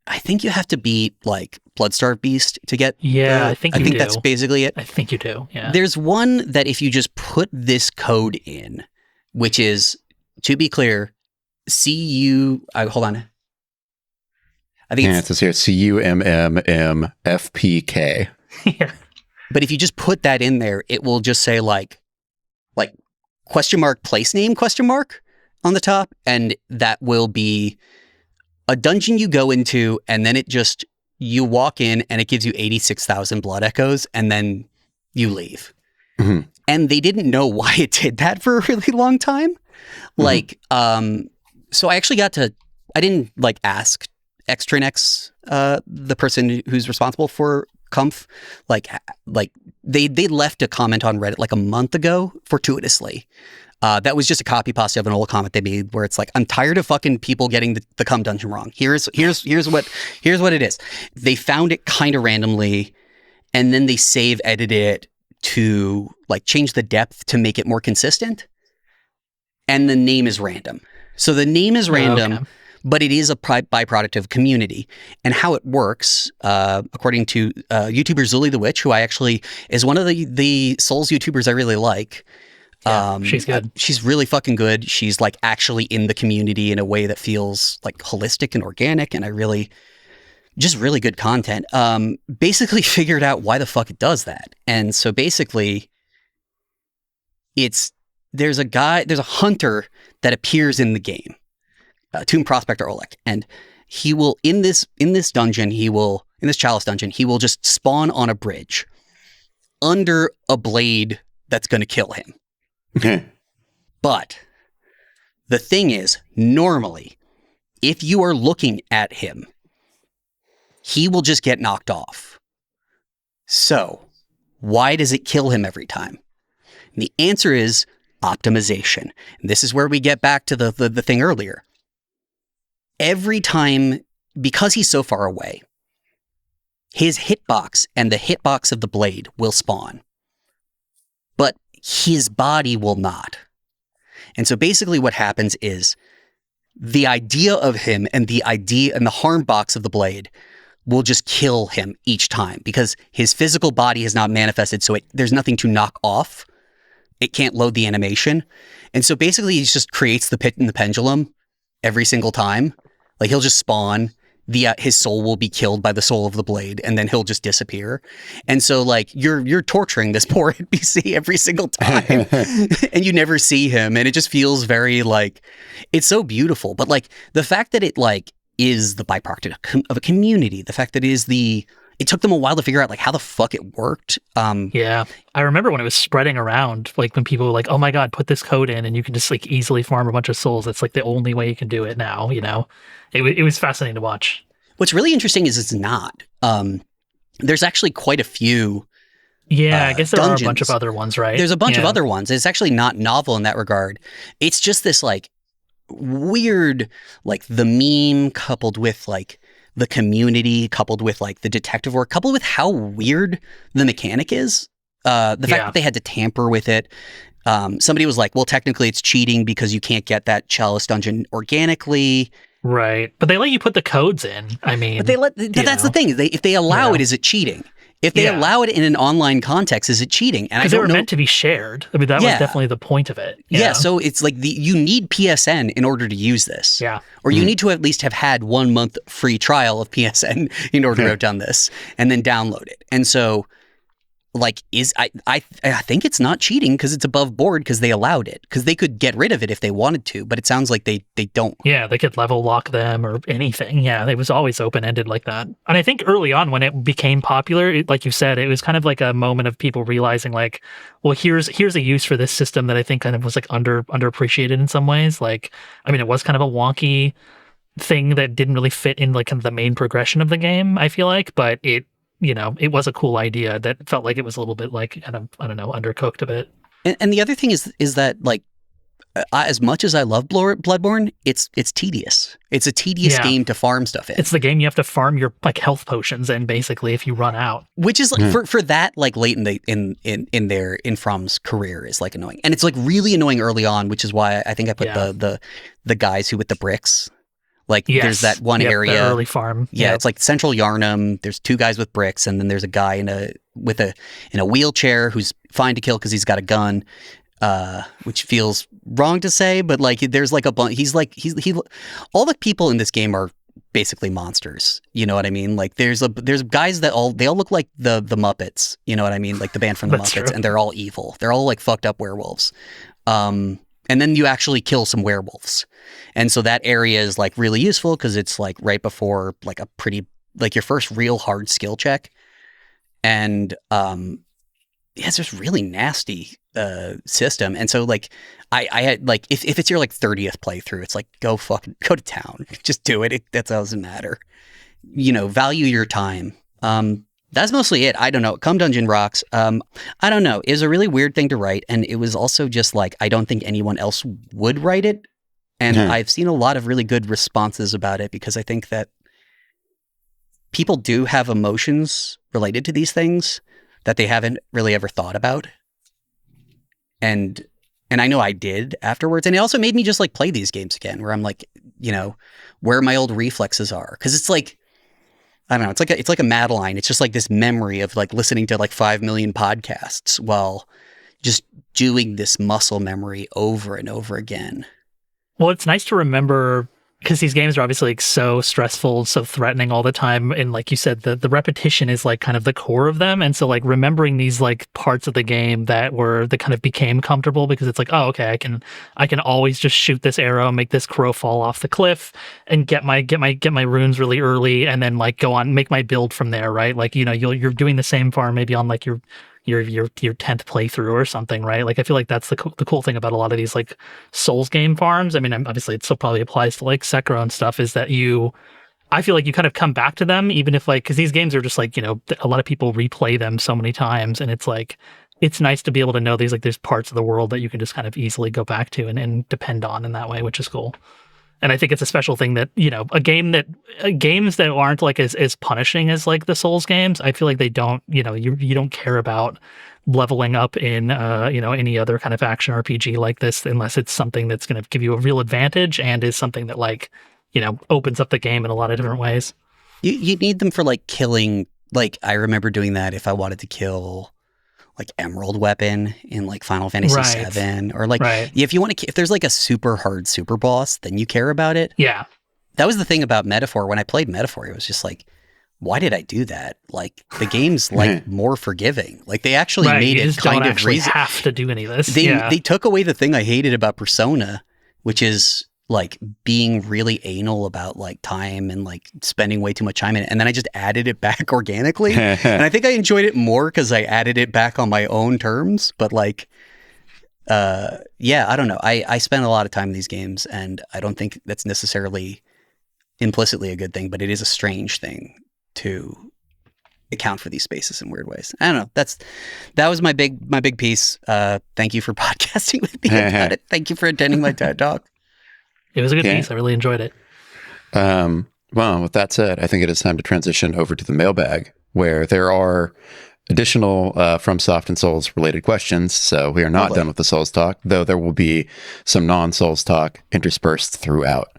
I think you have to beat like Bloodstarved Beast to get. Yeah, I think that's basically it. I think you do. Yeah. There's one that if you just put this code in, which is, to be clear, hold on. I think it says here CUMMMFPK. Yeah. But if you just put that in there, it will just say like question mark place name question mark on the top, and that will be a dungeon you go into, and then you walk in and it gives you 86,000 blood echoes, and then you leave. Mm-hmm. And they didn't know why it did that for a really long time. Like, so I actually I didn't like ask Extranex, the person who's responsible for Comf, like they left a comment on Reddit like a month ago fortuitously. That was just a copy pasta of an old comment they made where it's like, I'm tired of fucking people getting the Cum Dungeon wrong. Here's what it is. They found it kind of randomly, and then they edited it to like change the depth to make it more consistent. And the name is random. So the name is random, okay, but it is a byproduct of community. And how it works, according to YouTuber Zully the Witch, who I actually is one of the Souls YouTubers I really like. Yeah, she's good. She's really fucking good. She's like actually in the community in a way that feels like holistic and organic, and really good content. Basically figured out why the fuck it does that. And so basically there's a hunter that appears in the game, Tomb Prospector Oleg, and he will in this dungeon, in this chalice dungeon, he will just spawn on a bridge under a blade that's going to kill him. But the thing is, normally, if you are looking at him, he will just get knocked off. So, why does it kill him every time? And the answer is optimization. And this is where we get back to the thing earlier. Every time, because he's so far away, his hitbox and the hitbox of the blade will spawn. But his body will not. And so basically what happens is the idea of him and the idea and the harm box of the blade will just kill him each time because his physical body has not manifested. So there's nothing to knock off. It can't load the animation. And so basically he just creates the pit and the pendulum every single time. Like he'll just spawn. His soul will be killed by the soul of the blade, and then he'll just disappear. And so, like, you're torturing this poor NPC every single time, and you never see him, and it just feels very like it's so beautiful. But like the fact that it like is the byproduct of a community, the fact that it took them a while to figure out like how the fuck it worked. Yeah, I remember when it was spreading around, like when people were like, "Oh my god, put this code in, and you can just like easily farm a bunch of souls." It's like the only way you can do it now. You know, it was fascinating to watch. What's really interesting is it's not. There's actually quite a few. Yeah, I guess there dungeons. are a bunch of other ones, right? There's a bunch of other ones. It's actually not novel in that regard. It's just this like weird, like the meme coupled with like the community, coupled with like the detective work, coupled with how weird the mechanic is. The fact that they had to tamper with it. Somebody was like, well, technically it's cheating because you can't get that chalice dungeon organically. Right. But they let you put the codes in. I mean, but that's the thing. If they allow it, is it cheating? If they allow it in an online context, is it cheating? And because they were meant to be shared. I mean, that was definitely the point of it. Yeah. So it's like you need PSN in order to use this. Yeah. Or you need to at least have had 1 month free trial of PSN in order to have done this and then download it. And so like I think it's not cheating because it's above board because they allowed it, because they could get rid of it if they wanted to, but it sounds like they don't. Yeah, they could level lock them or anything. Yeah, it was always open-ended like that. And I think early on when it became popular, like you said, it was kind of like a moment of people realizing like, well, here's a use for this system that I think kind of was like underappreciated in some ways. Like, I mean, it was kind of a wonky thing that didn't really fit in like kind of the main progression of the game, I feel like, but it was a cool idea that felt like it was a little bit like, kind of, I don't know, undercooked a bit. And the other thing is that like, as much as I love Bloodborne, it's tedious. It's a tedious game to farm stuff in. It's the game you have to farm your like health potions in basically if you run out. Which is like for that like late in From's career is like annoying, and it's like really annoying early on, which is why I think I put the guys who with the bricks. Like there's that one area, the early farm. Yeah, it's like Central Yarnum. There's 2 guys with bricks, and then there's a guy in a wheelchair who's fine to kill because he's got a gun, which feels wrong to say, but like there's like a bunch. All the people in this game are basically monsters. You know what I mean? Like there's guys that they all look like the Muppets. You know what I mean? Like the band from the Muppets, true. And they're all evil. They're all like fucked up werewolves. And then you actually kill some werewolves. And so that area is like really useful because it's like right before like a pretty, like your first real hard skill check. And it's just really nasty system. And so like I had like, if it's your like 30th playthrough, it's like go to town. Just do it. That doesn't matter. You know, value your time. That's mostly it. I don't know. Cum Dungeon rocks. I don't know. It was a really weird thing to write. And it was also just like, I don't think anyone else would write it. And I've seen a lot of really good responses about it because I think that people do have emotions related to these things that they haven't really ever thought about. And I know I did afterwards. And it also made me just like play these games again where I'm like, you know, where my old reflexes are. Cause it's like, I don't know. It's like a Madeline. It's just like this memory of like listening to like 5 million podcasts while just doing this muscle memory over and over again. Well, it's nice to remember because these games are obviously like so stressful, so threatening all the time. And like you said, the repetition is like kind of the core of them. And so like remembering these like parts of the game that kind of became comfortable because it's like, oh, okay, I can always just shoot this arrow, make this crow fall off the cliff and get my runes really early and then like go on, make my build from there, right? Like, you know, you're doing the same farm maybe on like your your 10th playthrough or something, right? Like I feel like that's the cool thing about a lot of these like Souls game farms. I mean, obviously it still probably applies to like Sekiro and stuff, is that I feel like you kind of come back to them, even if like, because these games are just like, you know, a lot of people replay them so many times, and it's like, it's nice to be able to know there's parts of the world that you can just kind of easily go back to and depend on in that way, which is cool. And I think it's a special thing that, you know, games that aren't like as punishing as like the Souls games, I feel like they don't, you know, you don't care about leveling up in, you know, any other kind of action RPG like this, unless it's something that's going to give you a real advantage and is something that like, you know, opens up the game in a lot of different ways. You need them for like killing, like I remember doing that if I wanted to kill like Emerald Weapon in like Final Fantasy VII, or like if you want to, if there's like a super hard super boss, then you care about it. Yeah, that was the thing about Metaphor. When I played Metaphor, it was just like, why did I do that? Like the game's like more forgiving. Like they actually made it kind of reason. Have to do any of this. They took away the thing I hated about Persona, which is like being really anal about like time and like spending way too much time in it. And then I just added it back organically. And I think I enjoyed it more because I added it back on my own terms. But like, yeah, I don't know. I spend a lot of time in these games, and I don't think that's necessarily implicitly a good thing, but it is a strange thing to account for these spaces in weird ways. I don't know. That was my big piece. Thank you for podcasting with me about it. Thank you for attending my TED Talk. It was a good piece. I really enjoyed it. Well, with that said, I think it is time to transition over to the mailbag, where there are additional FromSoft and Souls related questions. So we are not done with the Souls talk, though there will be some non-Souls talk interspersed throughout.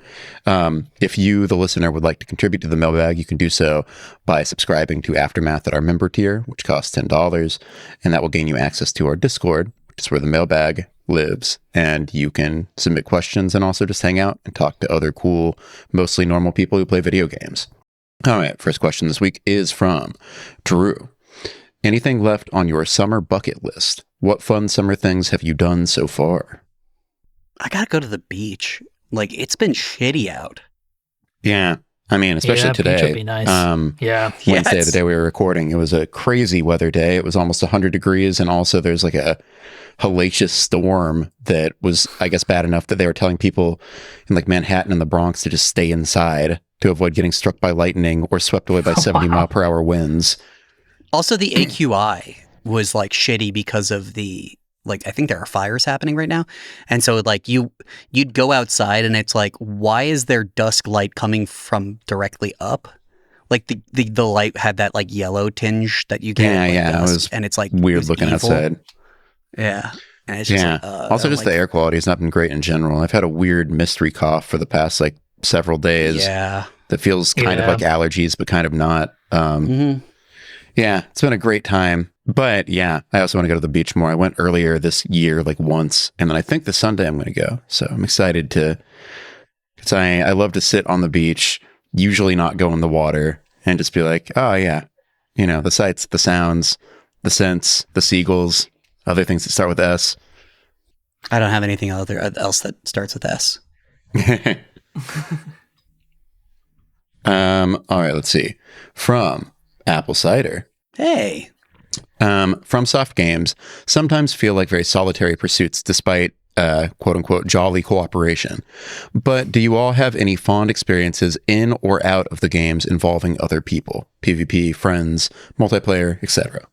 If you, the listener, would like to contribute to the mailbag, you can do so by subscribing to Aftermath at our member tier, which costs $10, and that will gain you access to our Discord, which is where the mailbag lives, and you can submit questions and also just hang out and talk to other cool, mostly normal people who play video games. All right, first question this week is from Drew. Anything left on your summer bucket list? What fun summer things have you done so far? I gotta go to the beach. Like, it's been shitty out. Yeah. I mean, especially today. Beach would be nice. Wednesday, the day we were recording, it was a crazy weather day. It was almost 100 degrees, and also there's like a hellacious storm that was, I guess, bad enough that they were telling people in like Manhattan and the Bronx to just stay inside to avoid getting struck by lightning or swept away by 70 mile per hour winds. Also, the AQI was like shitty because of the, like, I think there are fires happening right now. And so like you'd go outside and it's like, why is there dusk light coming from directly up? Like the light had that like yellow tinge that you get. Yeah. It was, and it's like weird looking evil. Outside. Yeah. And it's just like, also just the air quality has not been great in general. I've had a weird mystery cough for the past like several days. Yeah. That feels kind of like allergies, but kind of not. Yeah, it's been a great time. But yeah, I also want to go to the beach more. I went earlier this year, like once, and then I think this Sunday I'm going to go. So I'm excited to, because I love to sit on the beach, usually not go in the water, and just be like, oh yeah, you know, the sights, the sounds, the scents, the seagulls, other things that start with S. I don't have anything else that starts with S. All right, let's see. From Apple Cider. Hey. FromSoft games sometimes feel like very solitary pursuits despite quote unquote jolly cooperation. But do you all have any fond experiences in or out of the games involving other people? PvP, friends, multiplayer, etc.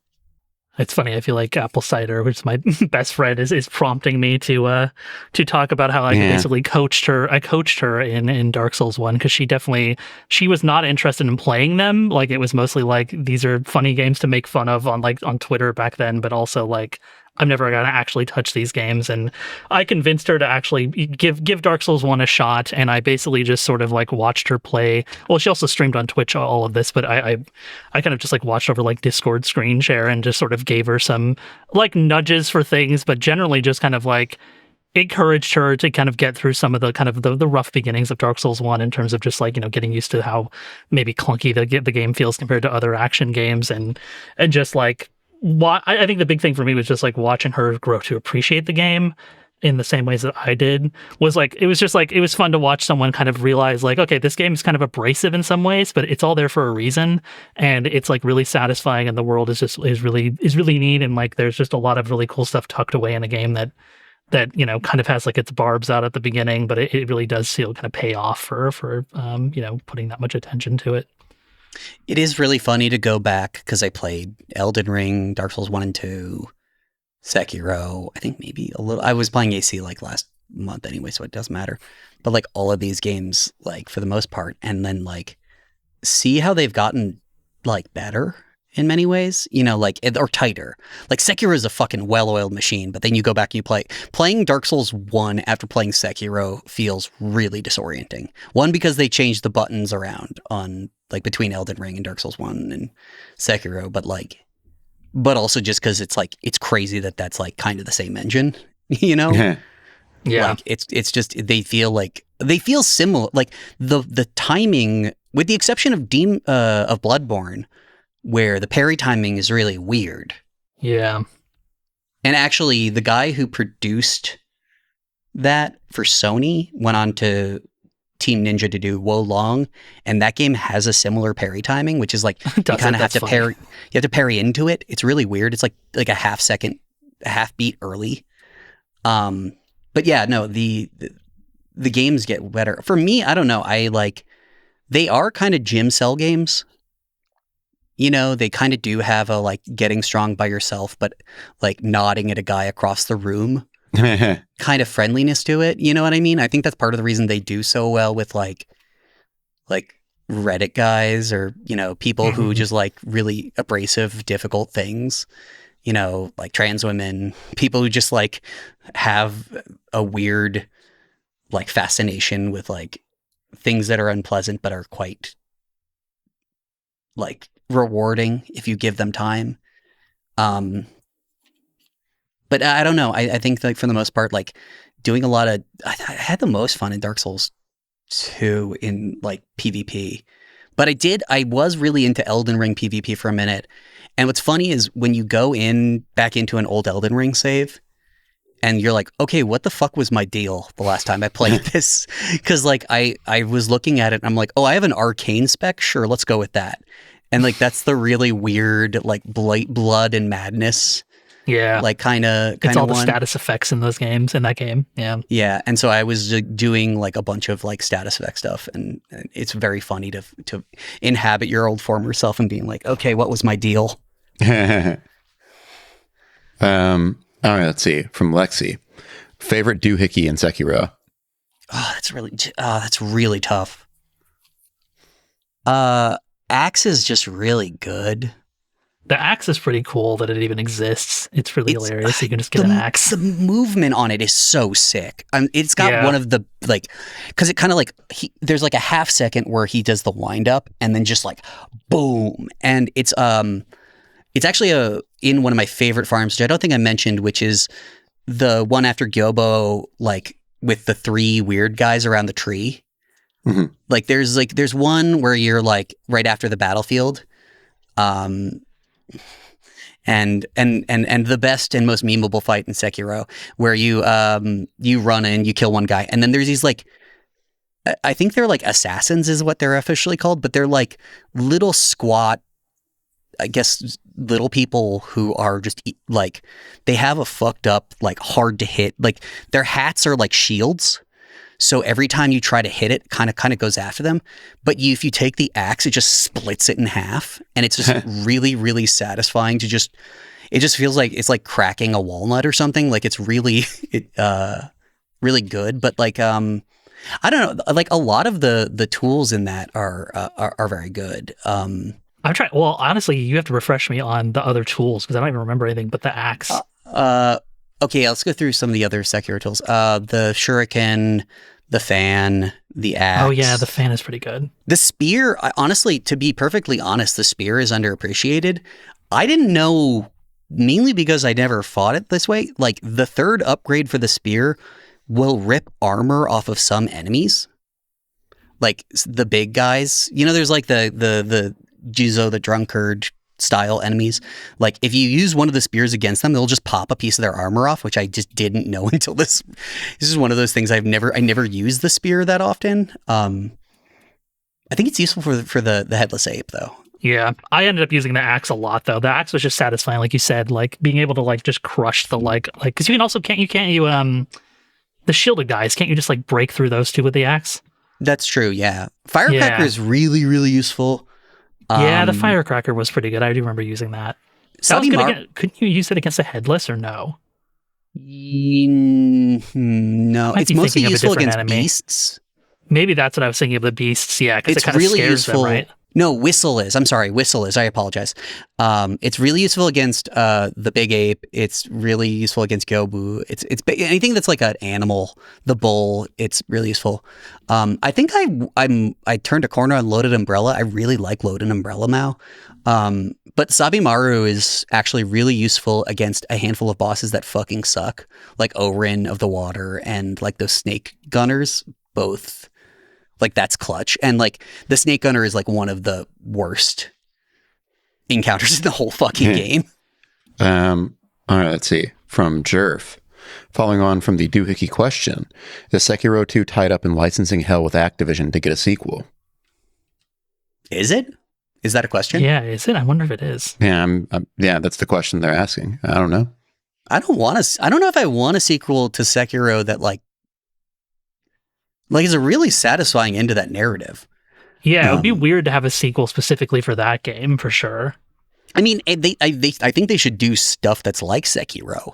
It's funny. I feel like Apple Cider, which is my best friend, is prompting me to talk about how I basically coached her. I coached her in Dark Souls 1 because she was not interested in playing them. Like, it was mostly like, these are funny games to make fun of on Twitter back then, but also like, I'm never going to actually touch these games. And I convinced her to actually give Dark Souls 1 a shot. And I basically just sort of like watched her play. Well, she also streamed on Twitch all of this, but I kind of just like watched over like Discord screen share and just sort of gave her some like nudges for things, but generally just kind of like encouraged her to kind of get through some of the kind of the rough beginnings of Dark Souls 1 in terms of just like, you know, getting used to how maybe clunky the game feels compared to other action games, and just like, I think the big thing for me was just like watching her grow to appreciate the game. in the same ways that I did was like, it was just like, it was fun to watch someone kind of realize like, okay, this game is kind of abrasive in some ways, but it's all there for a reason. And it's like really satisfying. And the world is really neat. And like, there's just a lot of really cool stuff tucked away in the game that, you know, kind of has like its barbs out at the beginning, but it really does still kind of pay off for you know, putting that much attention to it. It is really funny to go back because I played Elden Ring, Dark Souls 1 and 2, Sekiro, I think maybe a little. I was playing AC like last month anyway, so it doesn't matter. But like all of these games, like for the most part, and then like see how they've gotten like better in many ways, you know, like, or tighter. Like Sekiro is a fucking well-oiled machine, but then you go back and you playing Dark Souls 1 after playing Sekiro feels really disorienting. One, because they changed the buttons around on like between Elden Ring and Dark Souls 1 and Sekiro, but also just because it's like, it's crazy that that's like kind of the same engine, you know? Yeah. Like it's just, they feel similar. Like the timing, with the exception of Bloodborne, where the parry timing is really weird. Yeah. And actually the guy who produced that for Sony went on to Team Ninja to do Wo Long, and that game has a similar parry timing, which is like you kind of have to parry. You have to parry into it. It's really weird. It's like a half beat early. But yeah, no, the games get better. For me, I don't know. They are kind of gym cell games. You know, they kind of do have a like getting strong by yourself, but like nodding at a guy across the room kind of friendliness to it. You know what I mean? I think that's part of the reason they do so well with like Reddit guys, or, you know, people who just like really abrasive, difficult things, you know, like trans women, people who just like have a weird like fascination with like things that are unpleasant, but are quite like rewarding if you give them time. But I don't know. I think like for the most part, like doing a lot of, I had the most fun in Dark Souls 2 in like PvP. But I was really into Elden Ring PvP for a minute. And what's funny is when you go back into an old Elden Ring save, and you're like, okay, what the fuck was my deal the last time I played this? Because like I was looking at it and I'm like, oh, I have an arcane spec. Sure, let's go with that. And like that's the really weird like blood and madness. Yeah, like kind of it's all one. The status effects in that game. Yeah, and so I was doing like a bunch of like status effect stuff, and it's very funny to inhabit your old former self and being like, okay, what was my deal? All right, let's see. From Lexi, favorite doohickey in Sekiro. Oh, that's really tough. Axe is just really good. The axe is pretty cool that it even exists. It's really hilarious. You can just get an axe. The movement on it is so sick. It's got one of the like, because it kind of like there's like a half second where he does the wind up and then just like boom, and it's actually in one of my favorite farms, which I don't think I mentioned, which is the one after Gyobo, like with the 3 weird guys around the tree. Mm-hmm. Like there's one where you're like right after the battlefield. And the best and most memeable fight in Sekiro, where you run in, you kill one guy, and then there's these like, I think they're like assassins is what they're officially called, but they're like little squat, I guess, little people who are just like, they have a fucked up, like hard to hit, like their hats are like shields. So every time you try to hit it, kind of goes after them. But if you take the axe, it just splits it in half. And it's just really, really satisfying to it just feels like it's like cracking a walnut or something. Like it's really, really good. But like, I don't know, like a lot of the tools in that are very good. I'm trying, well, honestly, you have to refresh me on the other tools because I don't even remember anything but the axe. Okay, let's go through some of the other Sekiro tools. The shuriken, the fan, the axe. Oh yeah, the fan is pretty good. The spear, honestly, to be perfectly honest, the spear is underappreciated. I didn't know, mainly because I never fought it this way. Like the 3rd upgrade for the spear will rip armor off of some enemies. Like the big guys. You know, there's like the Jizo the drunkard style enemies, like if you use one of the spears against them, they'll just pop a piece of their armor off, which I just didn't know until this. This is one of those things I never used the spear that often. I think it's useful for the headless ape though. Yeah, I ended up using the axe a lot though. The axe was just satisfying, like you said, like being able to like just crush the like because you can also can't you the shielded guys, can't you just like break through those two with the axe? That's true. Yeah, firecracker is really useful. Yeah, the firecracker was pretty good. I do remember using that. That was good couldn't you use it against a headless or no? No, it's mostly useful against beasts. Maybe that's what I was thinking of, the beasts. Yeah, because it kind of really scares useful. them, right? No, Whistle is. I'm sorry, Whistle is. I apologize. It's really useful against the big ape. It's really useful against Gobu. It's anything that's like an animal. The bull. It's really useful. I think I turned a corner on Loaded Umbrella. I really like Loaded Umbrella now. But Sabimaru is actually really useful against a handful of bosses that fucking suck, like Orin of the Water and like those snake gunners. Both. Like that's clutch. And like the snake gunner is like one of the worst encounters in the whole fucking game. All right, let's see. From Jerf. Following on from the doohickey question, is Sekiro 2 tied up in licensing hell with Activision to get a sequel? Is it? Is that a question? Yeah, is it? I wonder if it is. Yeah, yeah, that's the question they're asking. I don't know. I don't know if I want a sequel to Sekiro that like is a really satisfying end to that narrative. Yeah, it would be weird to have a sequel specifically for that game, for sure. I mean, I think they should do stuff that's like Sekiro.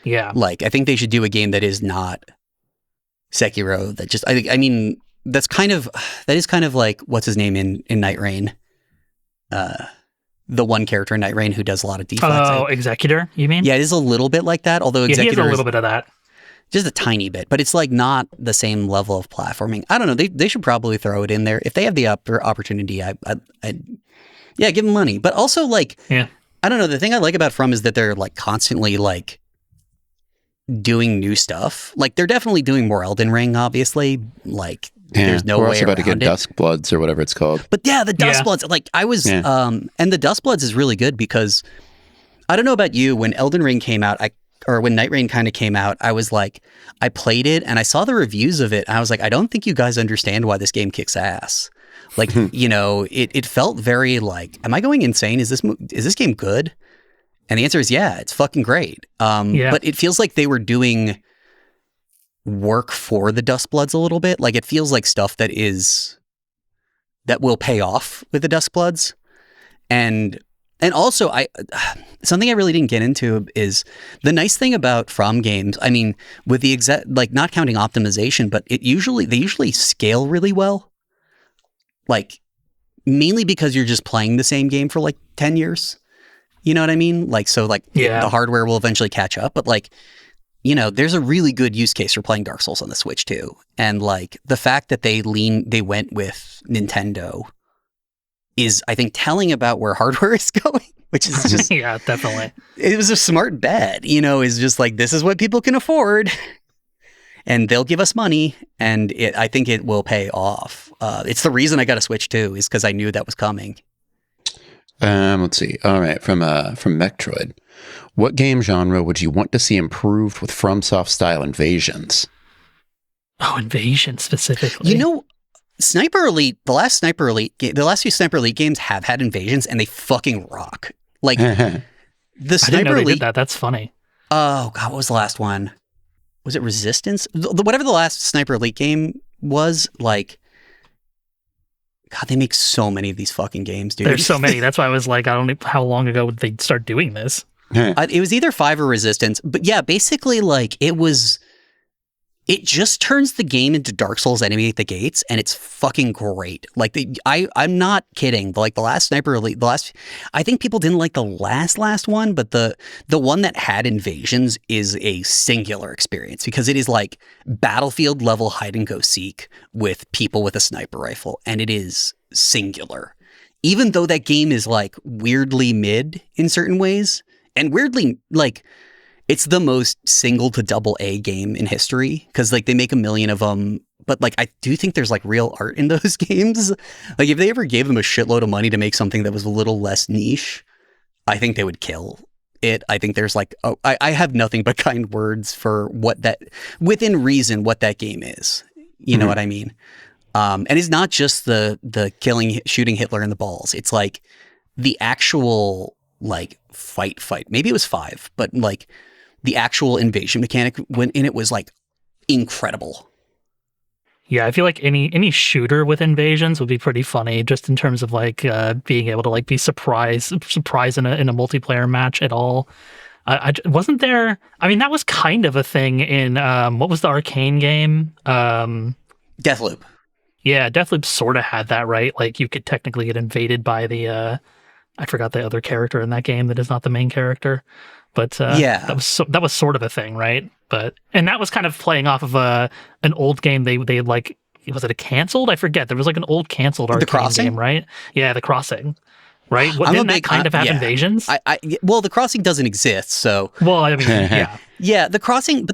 Yeah. Like, I think they should do a game that is not Sekiro, that just, I mean, that is kind of like, what's his name in Night Rain? The one character in Night Rain who does a lot of deflex. Oh, Executor, you mean? Yeah, it is a little bit like that, although Executor he has a little bit of that. Just a tiny bit, but it's like not the same level of platforming. I don't know. They should probably throw it in there if they have the opportunity. I'd give them money. But also like, yeah, I don't know. The thing I like about From is that they're like constantly like doing new stuff. Like they're definitely doing more Elden Ring, obviously. Like there's no way we're also about to get around it. Duskbloods or whatever it's called. But yeah, the Duskbloods. Like I was, and the Duskbloods is really good because I don't know about you. When Elden Ring came out, or when Night Rain kind of came out, I was like, I played it and I saw the reviews of it. And I was like, I don't think you guys understand why this game kicks ass. Like, you know, it felt very like, am I going insane? Is this game good? And the answer is, yeah, it's fucking great. But it feels like they were doing work for the Duskbloods a little bit. Like it feels like stuff that will pay off with the Duskbloods. And also, something I really didn't get into is the nice thing about From games. I mean, with the like not counting optimization, but they usually scale really well. Like mainly because you're just playing the same game for like 10 years. You know what I mean? Like so, like the hardware will eventually catch up. But like, you know, there's a really good use case for playing Dark Souls on the Switch too. And like the fact that they went with Nintendo is, I think, telling about where hardware is going, which is just... yeah, definitely. It was a smart bet, you know, is just like, this is what people can afford, and they'll give us money, and I think it will pay off. It's the reason I got a Switch, too, is because I knew that was coming. Let's see. All right, from Mectroid. What game genre would you want to see improved with FromSoft style invasions? Oh, invasion specifically. You know... Sniper Elite, the last few Sniper Elite games have had invasions, and they fucking rock. Like the Sniper I didn't know they Elite. did that. That's funny. Oh god, what was the last one? Was it Resistance? Whatever the last Sniper Elite game was, like. God, they make so many of these fucking games, dude. There's so many. That's why I was like, I don't know how long ago would they start doing this. It was either 5 or Resistance, but yeah, basically, like it just turns the game into Dark Souls Enemy at the Gates, and it's fucking great. Like I'm not kidding. Like the last Sniper Elite, I think people didn't like the last one, but the one that had invasions is a singular experience because it is like battlefield level hide and go seek with people with a sniper rifle, and it is singular. Even though that game is like weirdly mid in certain ways, and weirdly like. It's the most single to double A game in history because like they make 1 million of them. But like I do think there's like real art in those games. Like if they ever gave them a shitload of money to make something that was a little less niche, I think they would kill it. I think there's like, I have nothing but kind words for what that, within reason, what that game is. You know what I mean? And it's not just the killing, shooting Hitler in the balls. It's like the actual like fight. Maybe it was 5, but like the actual invasion mechanic when in it was like incredible. Yeah, I feel like any shooter with invasions would be pretty funny, just in terms of like being able to like be surprised in a multiplayer match at all. I wasn't there. I mean, that was kind of a thing in what was the Arcane game? Deathloop. Yeah, Deathloop sort of had that, right? Like you could technically get invaded by the I forgot the other character in that game that is not the main character, but that was sort of a thing, right? And that was kind of playing off of an old game they like, was it a canceled? I forget. There was like an old canceled Arcane game, right? Yeah, The Crossing. Right? Didn't that kind of have invasions? Well, The Crossing doesn't exist, so... Well, I mean, yeah. Yeah, The Crossing,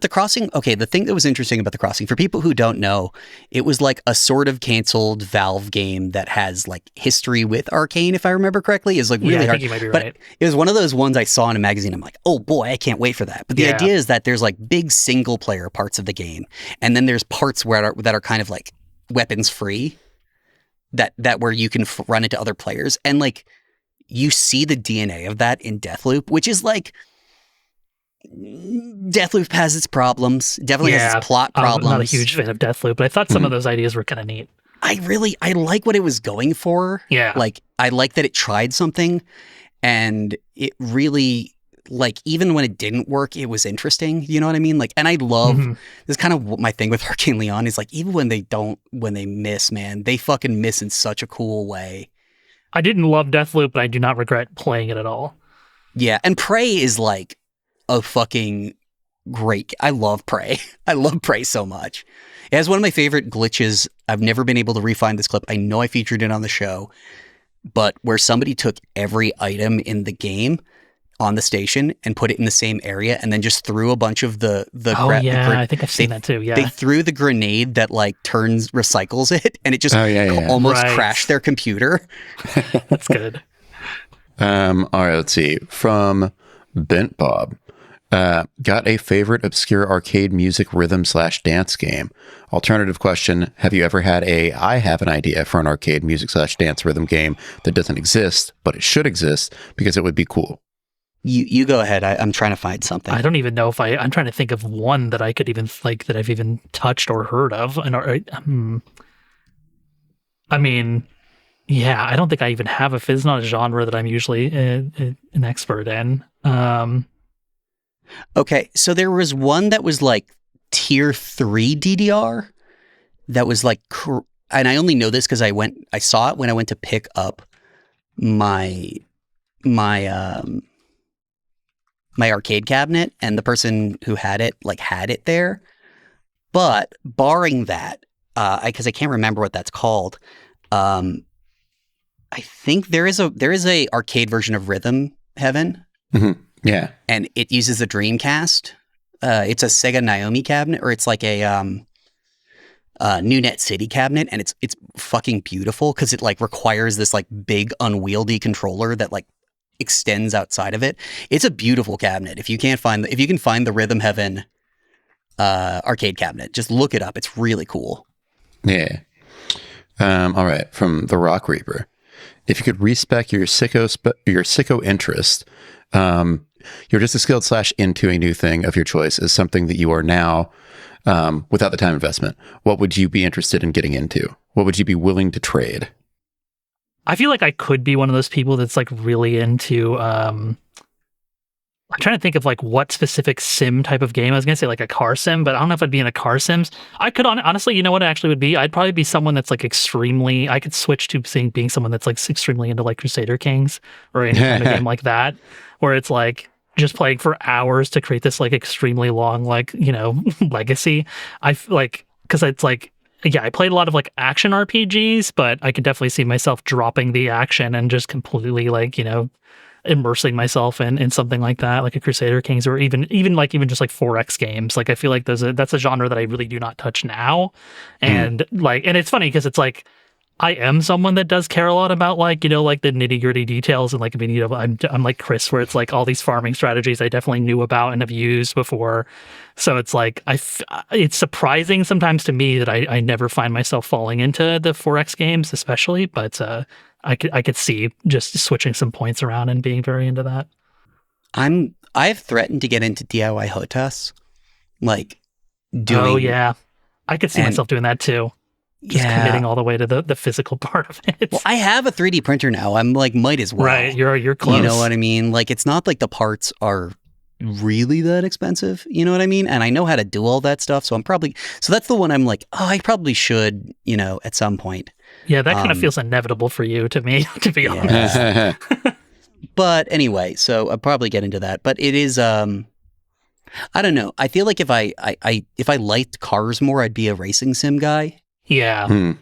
okay, the thing that was interesting about The Crossing, for people who don't know, it was like a sort of canceled Valve game that has like history with Arcane, if I remember correctly, is like really hard. I think you might be right. It was one of those ones I saw in a magazine, I'm like, oh boy, I can't wait for that. But the idea is that there's like big single player parts of the game, and then there's parts that are kind of like weapons free, that where you can run into other players, and like, you see the DNA of that in Deathloop, which is like, Deathloop has its problems. Definitely has its plot problems. I'm not a huge fan of Deathloop, but I thought some of those ideas were kind of neat. I like what it was going for. Yeah. Like, I like that it tried something, and it really, like, even when it didn't work, it was interesting. You know what I mean? Like, and I love, this is kind of my thing with Arcane Leon is like, even when they miss, man, they fucking miss in such a cool way. I didn't love Deathloop, but I do not regret playing it at all. Yeah, and Prey is like a fucking great... I love Prey. I love Prey so much. It has one of my favorite glitches. I've never been able to re-find this clip. I know I featured it on the show, but where somebody took every item in the game on the station and put it in the same area, and then just threw a bunch of I think I've seen that too. Yeah, they threw the grenade that like recycles it, and it just almost crashed their computer. That's good. All right, let's see. From Bent Bob, got a favorite obscure arcade music rhythm/dance game? Alternative question: have you ever had I have an idea for an arcade music/dance rhythm game that doesn't exist, but it should exist because it would be cool? You go ahead. I'm trying to find something. I don't even know if I'm trying to think of one that I could even like that I've even touched or heard of. I mean, yeah, I don't think I even have if it's not a genre that I'm usually an expert in. Okay, so there was one that was like tier 3 DDR that was like, and I only know this because I saw it when I went to pick up my arcade cabinet, and the person who had it there. But barring that, because I can't remember what that's called, I think there is a arcade version of Rhythm Heaven. Mm-hmm. Yeah, and it uses a Dreamcast. It's a Sega Naomi cabinet, or it's like a New Net City cabinet, and it's fucking beautiful because it like requires this like big unwieldy controller that like extends outside of it. It's a beautiful cabinet. If you can find the Rhythm Heaven arcade cabinet, just look it up. It's really cool. Yeah. All right. From the Rock Reaper, if you could respec your sicko interest, you're just a skilled / into a new thing of your choice as something that you are now, without the time investment. What would you be interested in getting into? What would you be willing to trade? I feel like I could be one of those people that's like really into, I'm trying to think of like what specific sim type of game. I was going to say like a car sim, but I don't know if I'd be in a car sims. I could honestly, you know what it actually would be? I'd probably be someone that's like I could switch to being someone that's like extremely into like Crusader Kings or any kind of game like that, where it's like just playing for hours to create this like extremely long, like, you know, legacy. I like, cause it's like, yeah, I played a lot of like action RPGs, but I could definitely see myself dropping the action and just completely like, you know, immersing myself in something like that, like a Crusader Kings, or even just like 4X games. Like I feel like that's a genre that I really do not touch now. And like, and it's funny because it's like I am someone that does care a lot about like the nitty gritty details, and like, I mean, I'm like Chris, where it's like all these farming strategies I definitely knew about and have used before. So it's like it's surprising sometimes to me that I never find myself falling into the 4X games, especially. But I could see just switching some points around and being very into that. I've threatened to get into DIY HOTAS, like doing. Oh yeah, I could see myself doing that too. Just committing all the way to the physical part of it. Well, I have a 3D printer now. I'm like, might as well. Right, you're close. You know what I mean? Like, it's not like the parts are really that expensive. You know what I mean? And I know how to do all that stuff. So that's the one I'm like, oh, I probably should, at some point. Yeah, that kind of feels inevitable for you to me, to be honest. But anyway, so I'll probably get into that. But it is, I don't know. I feel like if I liked cars more, I'd be a racing sim guy. Yeah.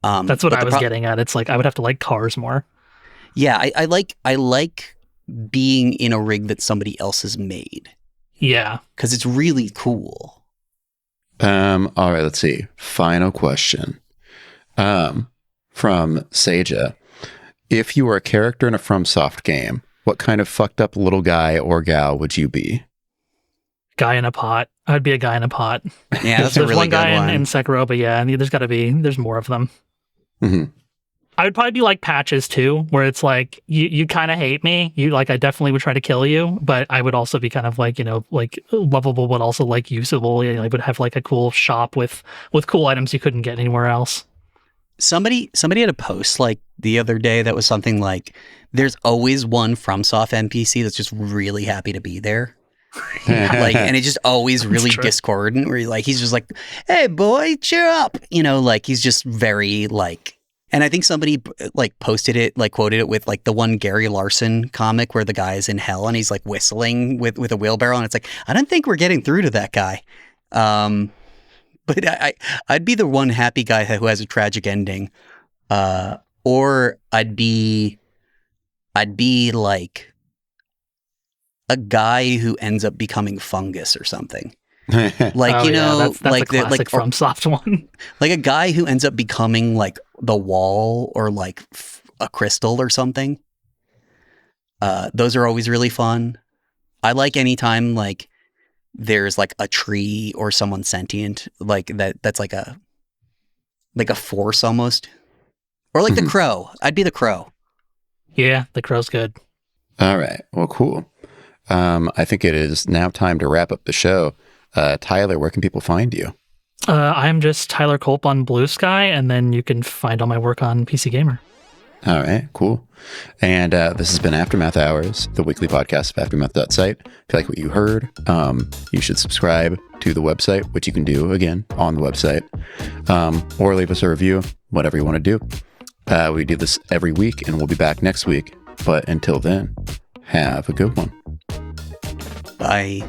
That's what I was getting at. It's like I would have to like cars more. Yeah, I like being in a rig that somebody else has made. Yeah. Because it's really cool. All right, let's see. Final question. From Seja. If you were a character in a FromSoft game, what kind of fucked up little guy or gal would you be? Guy in a pot. I'd be a guy in a pot. Yeah, that's a really good one. There's one guy in Sekiro, but yeah, there's more of them. Mm-hmm. I would probably be like Patches too, where it's like, you kind of hate me. I definitely would try to kill you, but I would also be kind of like, like lovable, but also like usable. I would have like a cool shop with cool items you couldn't get anywhere else. Somebody had a post like the other day that was something like, there's always one FromSoft NPC that's just really happy to be there. And it's just always really discordant where he's just like, hey boy, cheer up. He's just very like, and I think somebody like posted it, like quoted it with like the one Gary Larson comic where the guy is in hell and he's like whistling with a wheelbarrow. And it's like, I don't think we're getting through to that guy. But I'd be the one happy guy who has a tragic ending. Or I'd be like a guy who ends up becoming fungus or something. Like, that's like a classic FromSoft one. Like a guy who ends up becoming like the wall or like a crystal or something. Those are always really fun. I like anytime like there's like a tree or someone sentient like that's like a force almost. Or like the crow. I'd be the crow. Yeah, the crow's good. All right. Well, cool. I think it is now time to wrap up the show. Tyler, where can people find you? I'm just Tyler Colp on Blue Sky, and then you can find all my work on PC Gamer. All right, cool. And this has been Aftermath Hours, the weekly podcast of Aftermath.site. If you like what you heard, you should subscribe to the website, which you can do, again, on the website, or leave us a review, whatever you want to do. We do this every week, and we'll be back next week. But until then, have a good one. Bye.